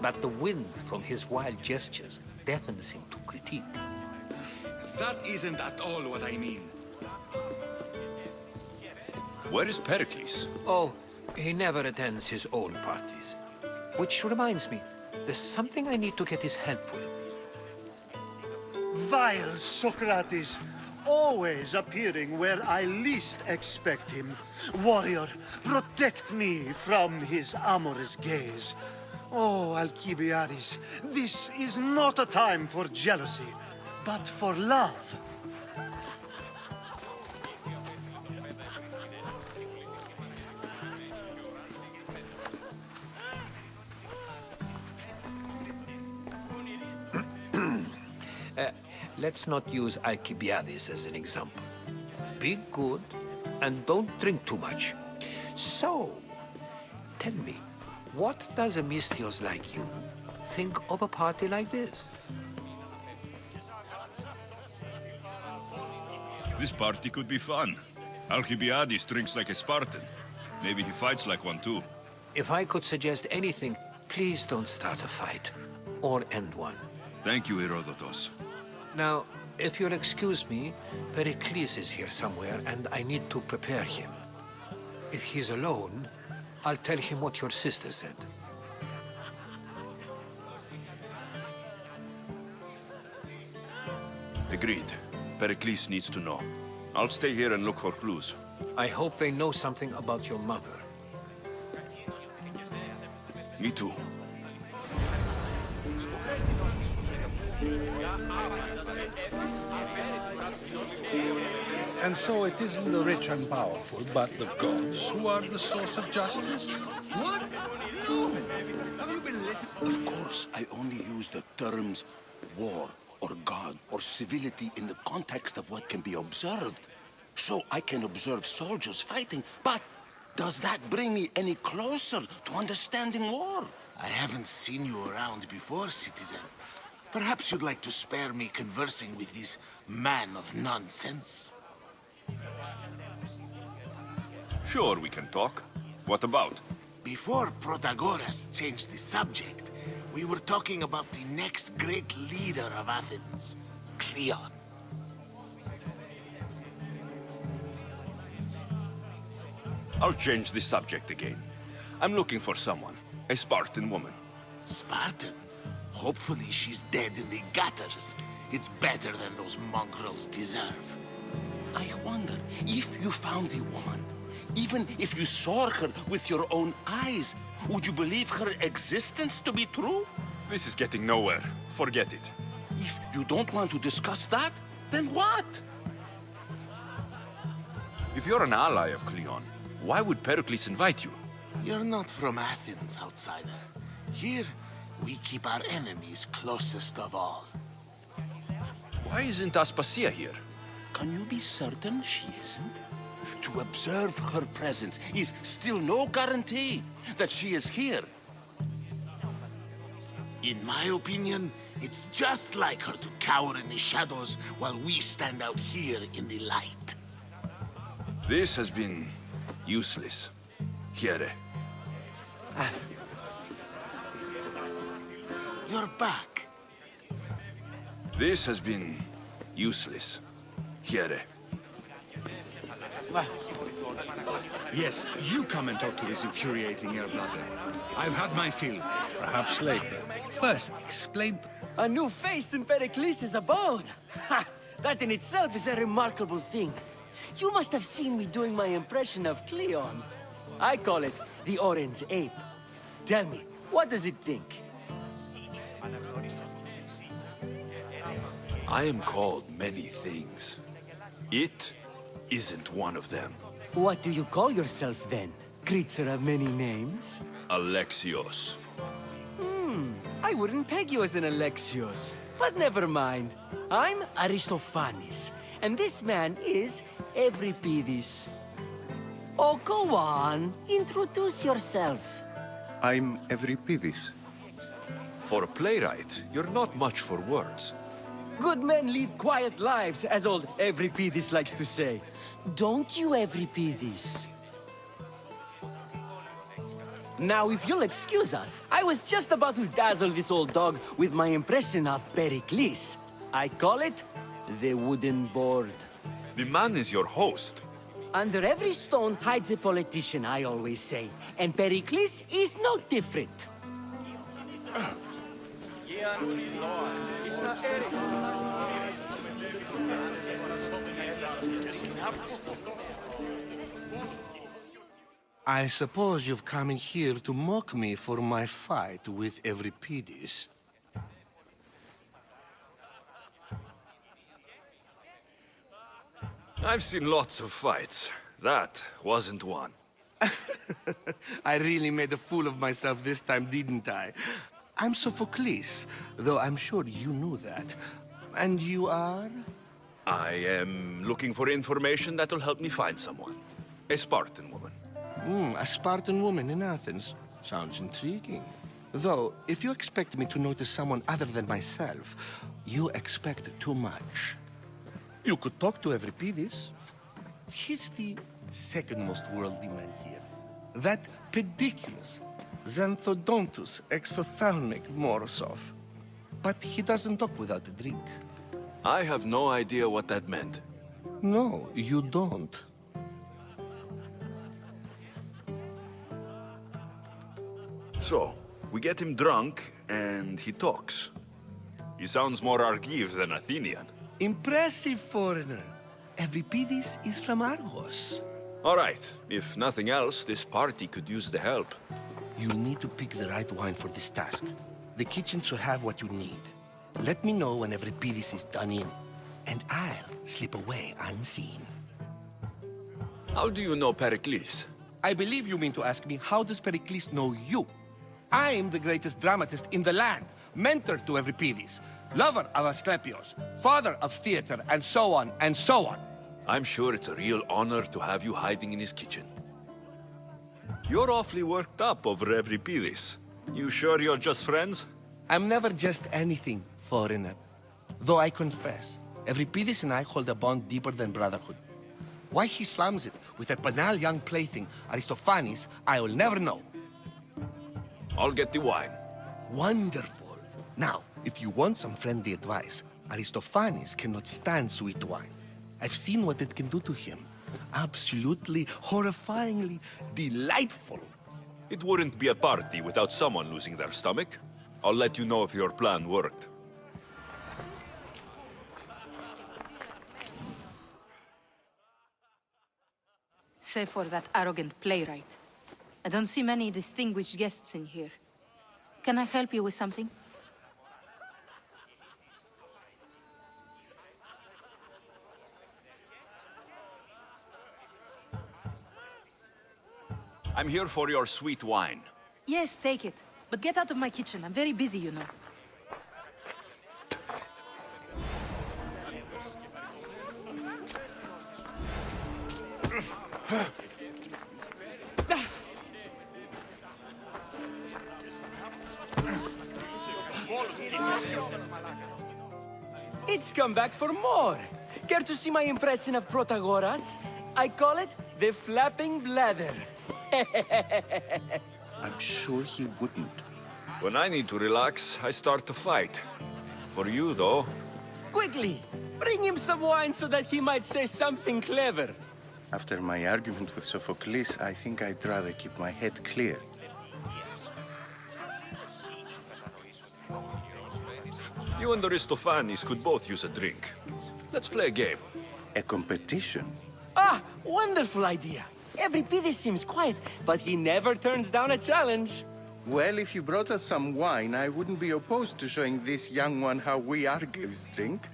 But the wind from his wild gestures deafens him to critique. That isn't at all what I mean. Where is Pericles? Oh, he never attends his own parties. Which reminds me, there's something I need to get his help with. Vile Socrates, always appearing where I least expect him. Warrior, protect me from his amorous gaze. Oh, Alcibiades, this is not a time for jealousy, but for love. Let's not use Alcibiades as an example. Be good and don't drink too much. So, tell me, what does a Mystios like you think of a party like this? This party could be fun. Alcibiades drinks like a Spartan. Maybe he fights like one too. If I could suggest anything, please don't start a fight. Or end one. Thank you, Herodotos. Now, if you'll excuse me, Pericles is here somewhere and I need to prepare him. If he's alone, I'll tell him what your sister said. Agreed. Pericles needs to know. I'll stay here and look for clues. I hope they know something about your mother. Me too. And so it isn't the rich and powerful, but the gods who are the source of justice? What? You? Have you been listening? Of course, I only use the terms war or God or civility in the context of what can be observed. So I can observe soldiers fighting, but does that bring me any closer to understanding war? I haven't seen you around before, citizen. Perhaps you'd like to spare me conversing with this man of nonsense? Sure, we can talk. What about? Before Protagoras changed the subject, we were talking about the next great leader of Athens, Cleon. I'll change the subject again. I'm looking for someone. A Spartan woman. Spartan? Hopefully she's dead in the gutters. It's better than those mongrels deserve. I wonder if you found the woman, even if you saw her with your own eyes, would you believe her existence to be true? This is getting nowhere. Forget it. If you don't want to discuss that, then what? If you're an ally of Cleon, why would Pericles invite you? You're not from Athens, outsider. Here, we keep our enemies closest of all. Why isn't Aspasia here? Can you be certain she isn't? To observe her presence is still no guarantee that she is here. In my opinion, it's just like her to cower in the shadows while we stand out here in the light. This has been useless. Here. You're back. This has been useless. Here. Yes, you come and talk to this infuriating air-blooder. I've had my fill. Perhaps later. First, explain... A new face in Pericles' abode! Ha! That in itself is a remarkable thing. You must have seen me doing my impression of Cleon. I call it the Orange Ape. Tell me, what does it think? I am called many things. It isn't one of them. What do you call yourself then? Creature of many names? Alexios. I wouldn't peg you as an Alexios. But never mind. I'm Aristophanes, and this man is Euripides. Oh, go on. Introduce yourself. I'm Euripides. For a playwright, you're not much for words. Good men lead quiet lives, as old Euripides likes to say. Don't you, Euripides? Now, if you'll excuse us, I was just about to dazzle this old dog with my impression of Pericles. I call it the wooden board. The man is your host. Under every stone hides a politician, I always say. And Pericles is no different. I suppose you've come in here to mock me for my fight with Euripides. I've seen lots of fights. That wasn't one. I really made a fool of myself this time, didn't I? I'm Sophocles, though I'm sure you knew that. And you are? I am looking for information that'll help me find someone. A Spartan woman. A Spartan woman in Athens. Sounds intriguing. Though, if you expect me to notice someone other than myself, you expect too much. You could talk to Euripides. He's the second most worldly man here. That pediculous, xanthodontus exophthalmic Morosov. But he doesn't talk without a drink. I have no idea what that meant. No, you don't. So, we get him drunk, and he talks. He sounds more Argive than Athenian. Impressive foreigner. Euripides is from Argos. All right. If nothing else, this party could use the help. You need to pick the right wine for this task. The kitchen should have what you need. Let me know when Euripides is done in, and I'll slip away unseen. How do you know Pericles? I believe you mean to ask me, how does Pericles know you? I am the greatest dramatist in the land, mentor to Euripides, lover of Asclepios, father of theater, and so on, and so on. I'm sure it's a real honor to have you hiding in his kitchen. You're awfully worked up over Euripides. You sure you're just friends? I'm never just anything, foreigner. Though I confess, Euripides and I hold a bond deeper than brotherhood. Why he slams it with a banal young plaything, Aristophanes, I will never know. I'll get the wine. Wonderful. Now, if you want some friendly advice, Aristophanes cannot stand sweet wine. I've seen what it can do to him. Absolutely, horrifyingly delightful. It wouldn't be a party without someone losing their stomach. I'll let you know if your plan worked. Save for that arrogant playwright. I don't see many distinguished guests in here. Can I help you with something? I'm here for your sweet wine. Yes, take it. But get out of my kitchen. I'm very busy, you know. It's come back for more. Care to see my impression of Protagoras? I call it the flapping bladder. I'm sure he wouldn't. When I need to relax, I start to fight. For you, though... Quickly! Bring him some wine so that he might say something clever. After my argument with Sophocles, I think I'd rather keep my head clear. You and Aristophanes could both use a drink. Let's play a game. A competition? Ah, wonderful idea. Euripides seems quiet, but he never turns down a challenge. Well, if you brought us some wine, I wouldn't be opposed to showing this young one how we Argives drink.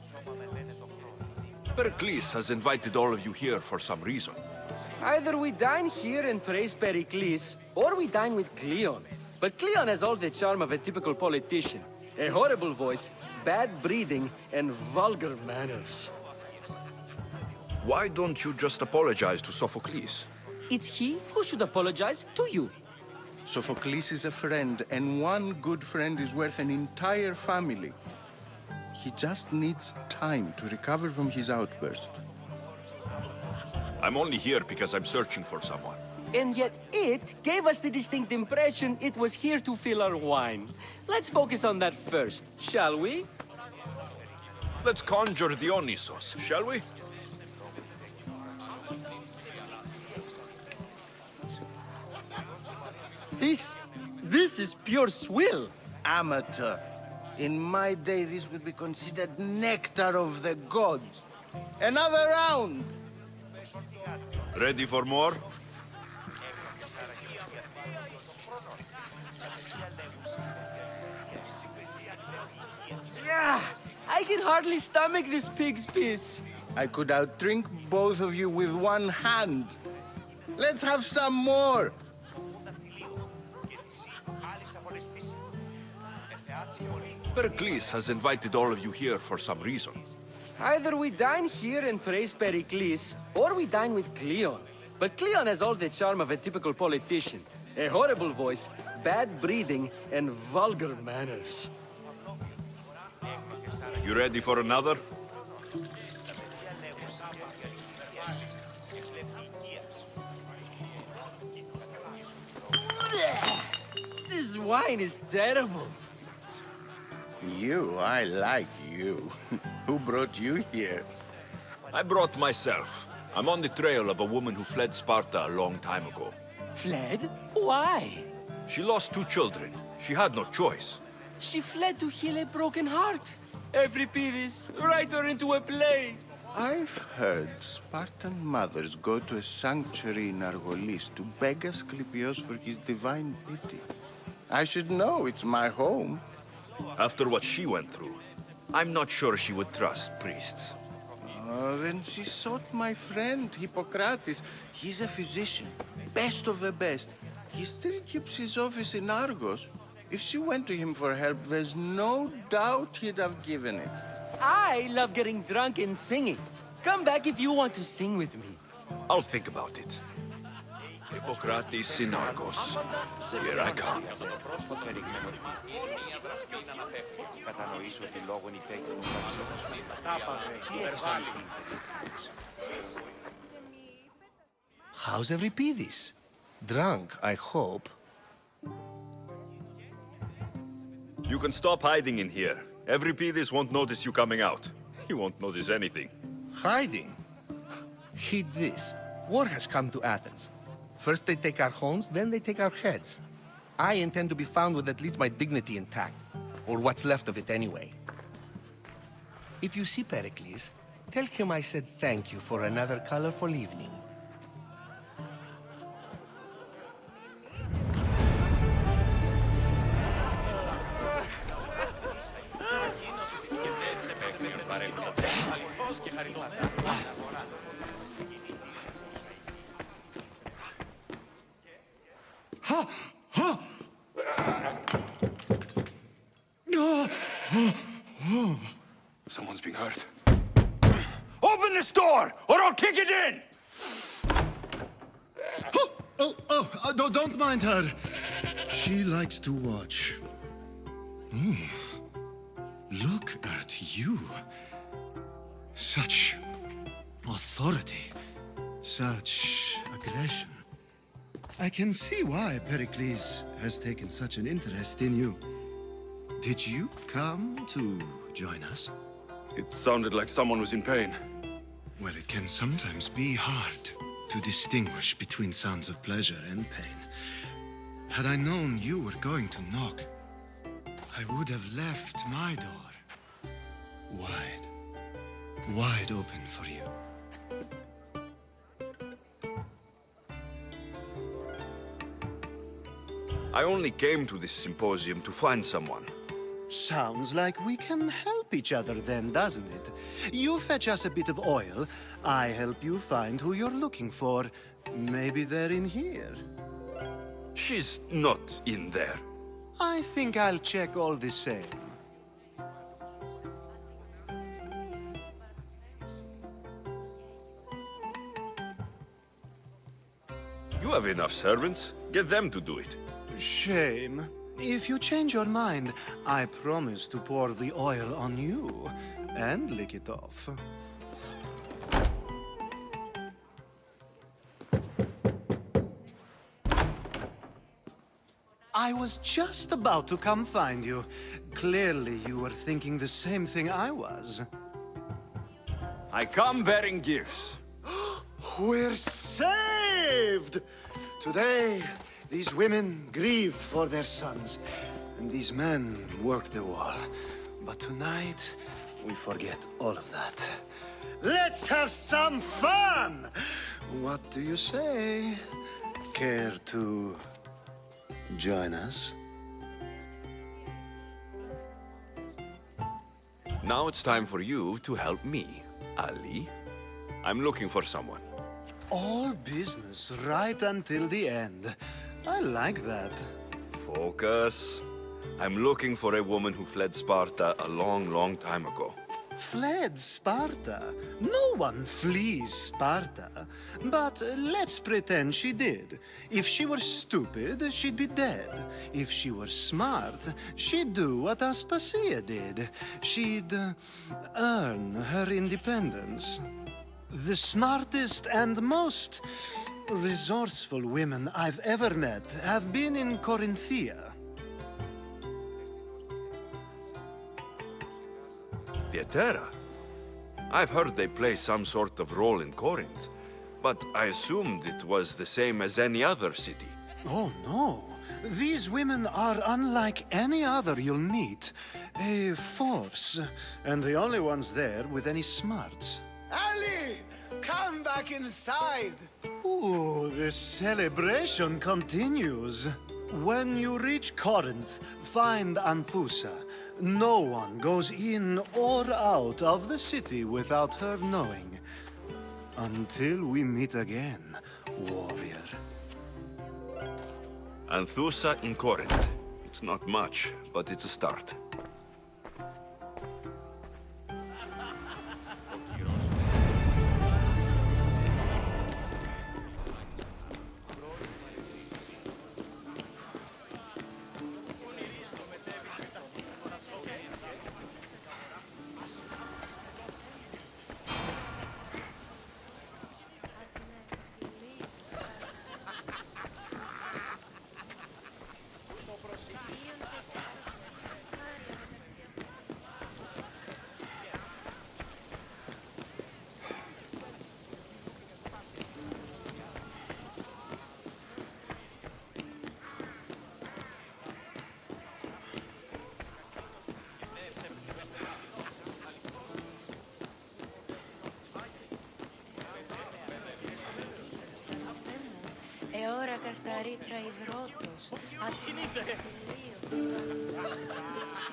Pericles has invited all of you here for some reason. Either we dine here and praise Pericles, or we dine with Cleon. But Cleon has all the charm of a typical politician. A horrible voice, bad breeding, and vulgar manners. Why don't you just apologize to Sophocles? It's he who should apologize to you. Sophocles is a friend, and one good friend is worth an entire family. He just needs time to recover from his outburst. I'm only here because I'm searching for someone. And yet it gave us the distinct impression it was here to fill our wine. Let's focus on that first, shall we? Let's conjure Dionysos, shall we? This is pure swill. Amateur. In my day, this would be considered nectar of the gods. Another round! Ready for more? Yeah, I can hardly stomach this pig's piss. I could outdrink both of you with one hand. Let's have some more! Pericles has invited all of you here for some reason. Either we dine here and praise Pericles, or we dine with Cleon. But Cleon has all the charm of a typical politician. A horrible voice, bad breeding, and vulgar manners. You ready for another? This wine is terrible. I like you. Who brought you here? I brought myself. I'm on the trail of a woman who fled Sparta a long time ago. Fled? Why? She lost 2 children. She had no choice. She fled to heal a broken heart. Euripides, write her into a play. I've heard Spartan mothers go to a sanctuary in Argolis to beg Asclepios for his divine pity. I should know, it's my home. After what she went through, I'm not sure she would trust priests. Oh, then she sought my friend, Hippocrates. He's a physician, best of the best. He still keeps his office in Argos. If she went to him for help, there's no doubt he'd have given it. I love getting drunk and singing. Come back if you want to sing with me. I'll think about it. Hippocrates in Argos. Here I come. How's Euripides? Drunk, I hope. You can stop hiding in here. Euripides won't notice you coming out. He won't notice anything. Hiding? Heed this. War has come to Athens. First they take our homes, then they take our heads. I intend to be found with at least my dignity intact. Or what's left of it anyway. If you see Pericles, tell him I said thank you for another colorful evening. Someone's being hurt. Open this door, or I'll kick it in! Don't mind her. She likes to watch. Look at you. Such authority. Such aggression. I can see why Pericles has taken such an interest in you. Did you come to join us? It sounded like someone was in pain. Well, it can sometimes be hard to distinguish between sounds of pleasure and pain. Had I known you were going to knock, I would have left my door wide open for you. I only came to this symposium to find someone. Sounds like we can help each other then, doesn't it? You fetch us a bit of oil, I help you find who you're looking for. Maybe they're in here. She's not in there. I think I'll check all the same. You have enough servants. Get them to do it. Shame. If you change your mind, I promise to pour the oil on you and lick it off. I was just about to come find you. Clearly, you were thinking the same thing I was. I come bearing gifts. We're saved! Today, these women grieved for their sons, and these men worked the wall. But tonight, we forget all of that. Let's have some fun! What do you say? Care to join us? Now it's time for you to help me, Ali. I'm looking for someone. All business right until the end. I like that. Focus. I'm looking for a woman who fled Sparta a long, long time ago. Fled Sparta? No one flees Sparta. But let's pretend she did. If she were stupid, she'd be dead. If she were smart, she'd do what Aspasia did. She'd earn her independence. The smartest and most resourceful women I've ever met have been in Corinthia. Pietera? I've heard they play some sort of role in Corinth, but I assumed it was the same as any other city. Oh, no. These women are unlike any other you'll meet. A force, and the only ones there with any smarts. Ali! Come back inside! Ooh, the celebration continues. When you reach Corinth, find Anthusa. No one goes in or out of the city without her knowing. Until we meet again, warrior. Anthusa in Corinth. It's not much, but it's a start.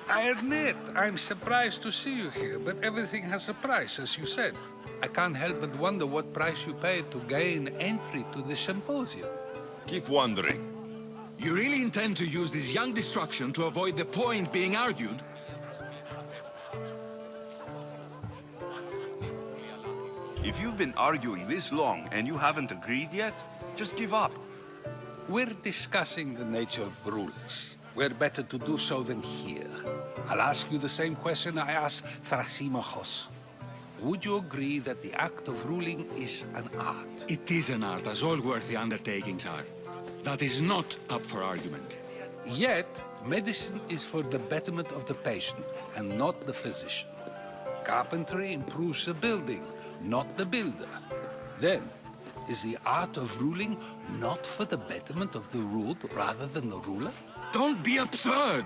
I admit, I'm surprised to see you here, but everything has a price, as you said. I can't help but wonder what price you paid to gain entry to the symposium. Keep wondering. You really intend to use this young destruction to avoid the point being argued? If you've been arguing this long and you haven't agreed yet, just give up. We're discussing the nature of rules. Where better to do so than here? I'll ask you the same question I asked Thrasymachos. Would you agree that the act of ruling is an art? It is an art, as all worthy undertakings are. That is not up for argument. Yet, medicine is for the betterment of the patient, and not the physician. Carpentry improves the building, not the builder. Then, is the art of ruling not for the betterment of the ruled rather than the ruler? Don't be absurd!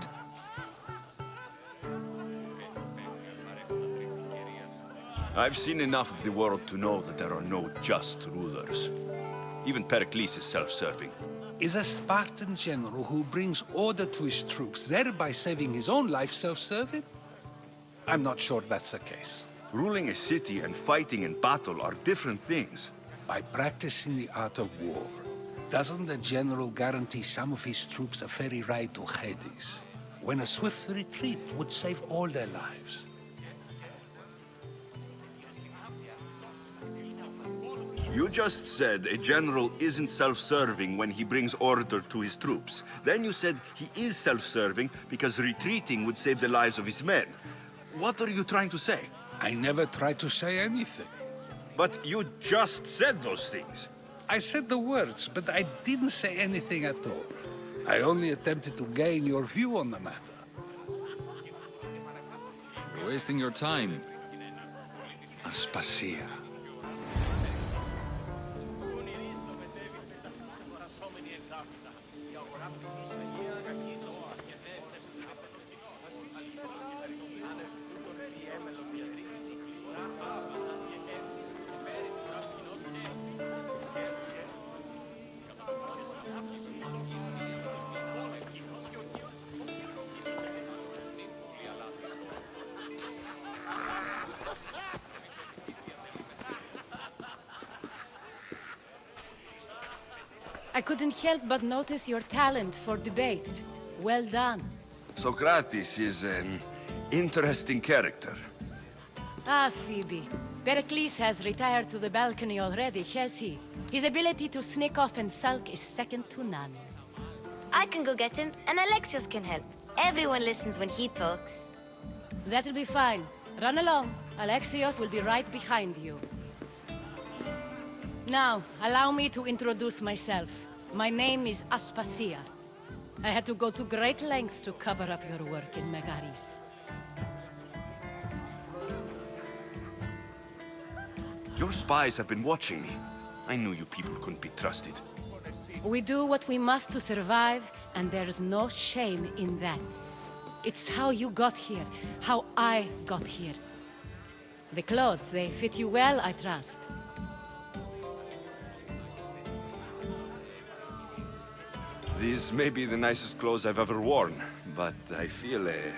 I've seen enough of the world to know that there are no just rulers. Even Pericles is self-serving. Is a Spartan general who brings order to his troops, thereby saving his own life, self-serving? I'm not sure that's the case. Ruling a city and fighting in battle are different things. By practicing the art of war, doesn't the general guarantee some of his troops a ferry ride to Hades, when a swift retreat would save all their lives? You just said a general isn't self-serving when he brings order to his troops. Then you said he is self-serving because retreating would save the lives of his men. What are you trying to say? I never tried to say anything. But you just said those things. I said the words, but I didn't say anything at all. I only attempted to gain your view on the matter. You're wasting your time. Aspasia. I couldn't help but notice your talent for debate. Well done. Socrates is an interesting character. Ah, Phoebe. Pericles has retired to the balcony already, has he? His ability to sneak off and sulk is second to none. I can go get him, and Alexios can help. Everyone listens when he talks. That'll be fine. Run along. Alexios will be right behind you. Now, allow me to introduce myself. My name is Aspasia. I had to go to great lengths to cover up your work in Megaris. Your spies have been watching me. I knew you people couldn't be trusted. We do what we must to survive, and there's no shame in that. It's how you got here, how I got here. The clothes, they fit you well, I trust. These may be the nicest clothes I've ever worn, but I feel a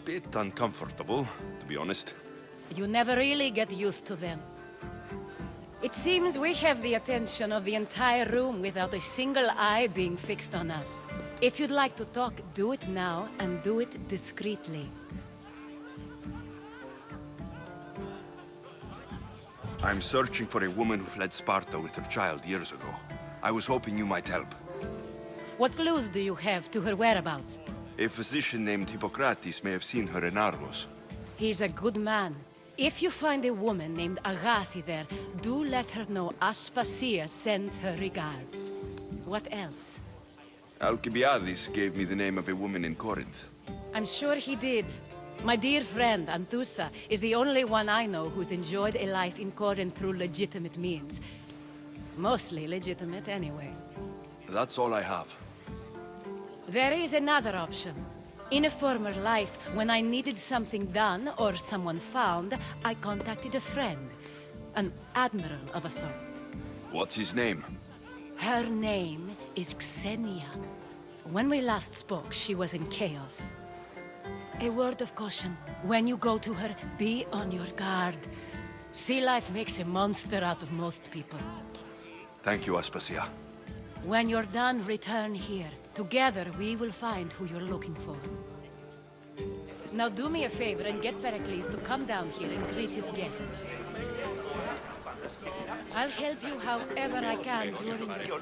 bit uncomfortable, to be honest. You never really get used to them. It seems we have the attention of the entire room without a single eye being fixed on us. If you'd like to talk, do it now, and do it discreetly. I'm searching for a woman who fled Sparta with her child years ago. I was hoping you might help. What clues do you have to her whereabouts? A physician named Hippocrates may have seen her in Argos. He's a good man. If you find a woman named Agathi there, do let her know Aspasia sends her regards. What else? Alcibiades gave me the name of a woman in Corinth. I'm sure he did. My dear friend, Anthusa, is the only one I know who's enjoyed a life in Corinth through legitimate means. Mostly legitimate, anyway. That's all I have. There is another option. In a former life, when I needed something done or someone found, I contacted a friend. An admiral of a sort. What's his name? Her name is Xenia. When we last spoke, she was in chaos. A word of caution. When you go to her, be on your guard. Sea life makes a monster out of most people. Thank you, Aspasia. When you're done, return here. Together, we will find who you're looking for. Now do me a favor and get Pericles to come down here and greet his guests. I'll help you however I can during the...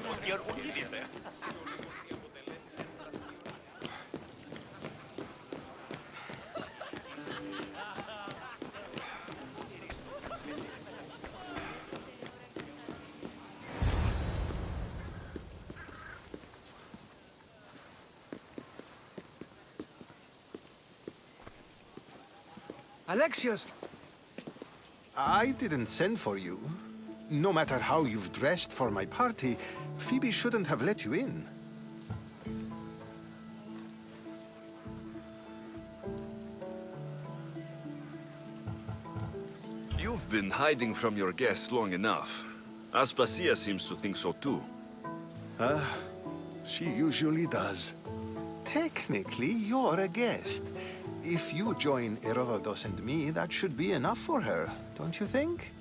Alexios! I didn't send for you. No matter how you've dressed for my party, Phoebe shouldn't have let you in. You've been hiding from your guests long enough. Aspasia seems to think so too. She usually does. Technically, you're a guest. If you join Herodotus and me, that should be enough for her, don't you think?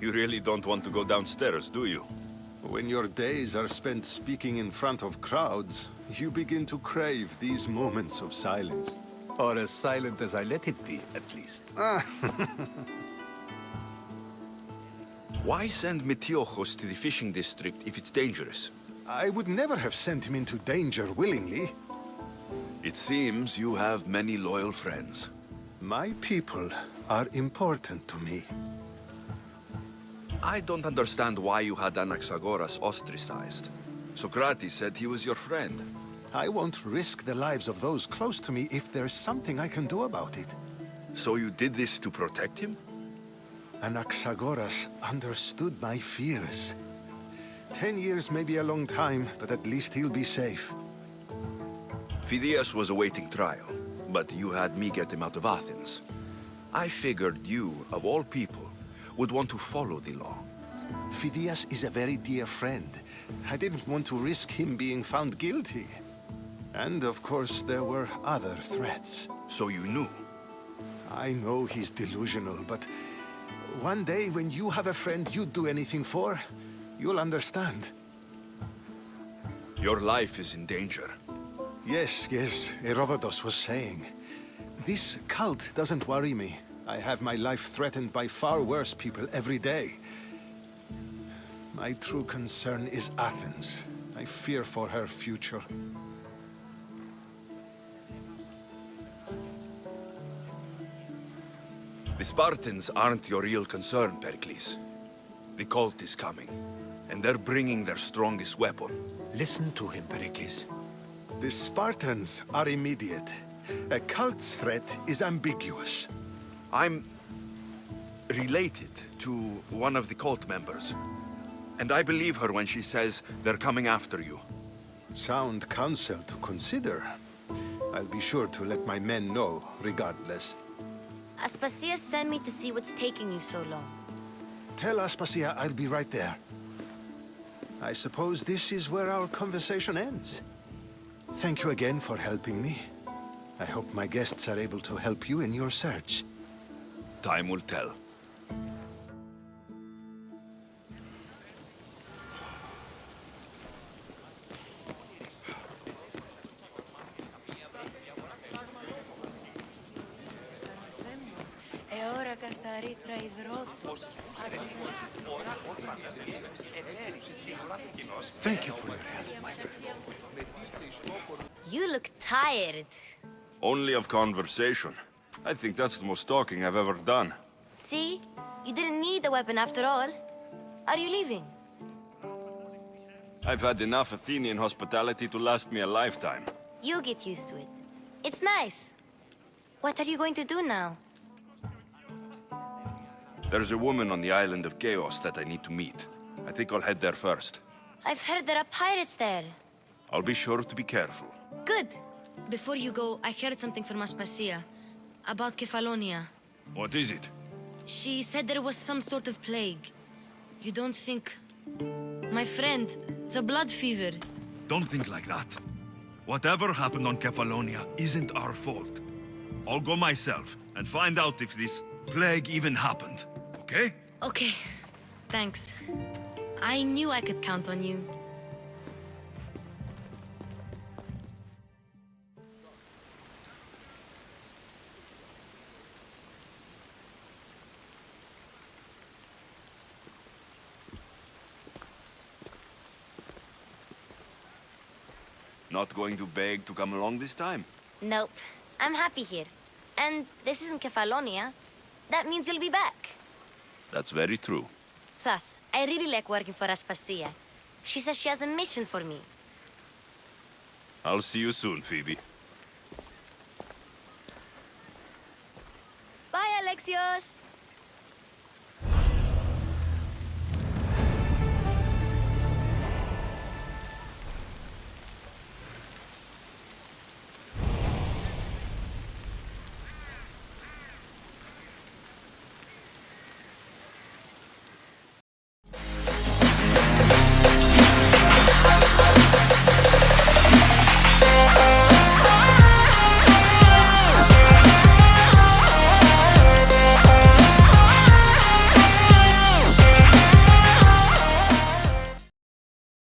You really don't want to go downstairs, do you? When your days are spent speaking in front of crowds, you begin to crave these moments of silence. Or as silent as I let it be, at least. Why send Metiochos to the fishing district if it's dangerous? I would never have sent him into danger willingly. It seems you have many loyal friends. My people are important to me. I don't understand why you had Anaxagoras ostracized. Socrates said he was your friend. I won't risk the lives of those close to me if there's something I can do about it. So you did this to protect him? Anaxagoras understood my fears. 10 years may be a long time, but at least he'll be safe. Phidias was awaiting trial, but you had me get him out of Athens. I figured you, of all people, would want to follow the law. Phidias is a very dear friend. I didn't want to risk him being found guilty. And of course, there were other threats. So you knew? I know he's delusional, but one day when you have a friend you'd do anything for, you'll understand. Your life is in danger. Yes, Herodotus was saying. This cult doesn't worry me. I have my life threatened by far worse people every day. My true concern is Athens. I fear for her future. The Spartans aren't your real concern, Pericles. The cult is coming, and they're bringing their strongest weapon. Listen to him, Pericles. The Spartans are immediate. A cult's threat is ambiguous. I'm related to one of the cult members. And I believe her when she says they're coming after you. Sound counsel to consider. I'll be sure to let my men know, regardless. Aspasia sent me to see what's taking you so long. Tell Aspasia I'll be right there. I suppose this is where our conversation ends. Thank you again for helping me. I hope my guests are able to help you in your search. Time will tell. Thank you for your help, my friend. You look tired. Only of conversation. I think that's the most talking I've ever done. See? You didn't need the weapon after all. Are you leaving? I've had enough Athenian hospitality to last me a lifetime. You get used to it. It's nice. What are you going to do now? There's a woman on the island of Chaos that I need to meet. I think I'll head there first. I've heard there are pirates there. I'll be sure to be careful. Good. Before you go, I heard something from Aspasia. About Kefalonia. What is it? She said there was some sort of plague. You don't think... My friend, the blood fever. Don't think like that. Whatever happened on Kefalonia isn't our fault. I'll go myself and find out if this plague even happened, okay? Okay. Thanks. I knew I could count on you. Not going to beg to come along this time? Nope. I'm happy here. And this isn't Kefalonia. That means you'll be back. That's very true. Plus, I really like working for Aspasia. She says she has a mission for me. I'll see you soon, Phoebe. Bye, Alexios!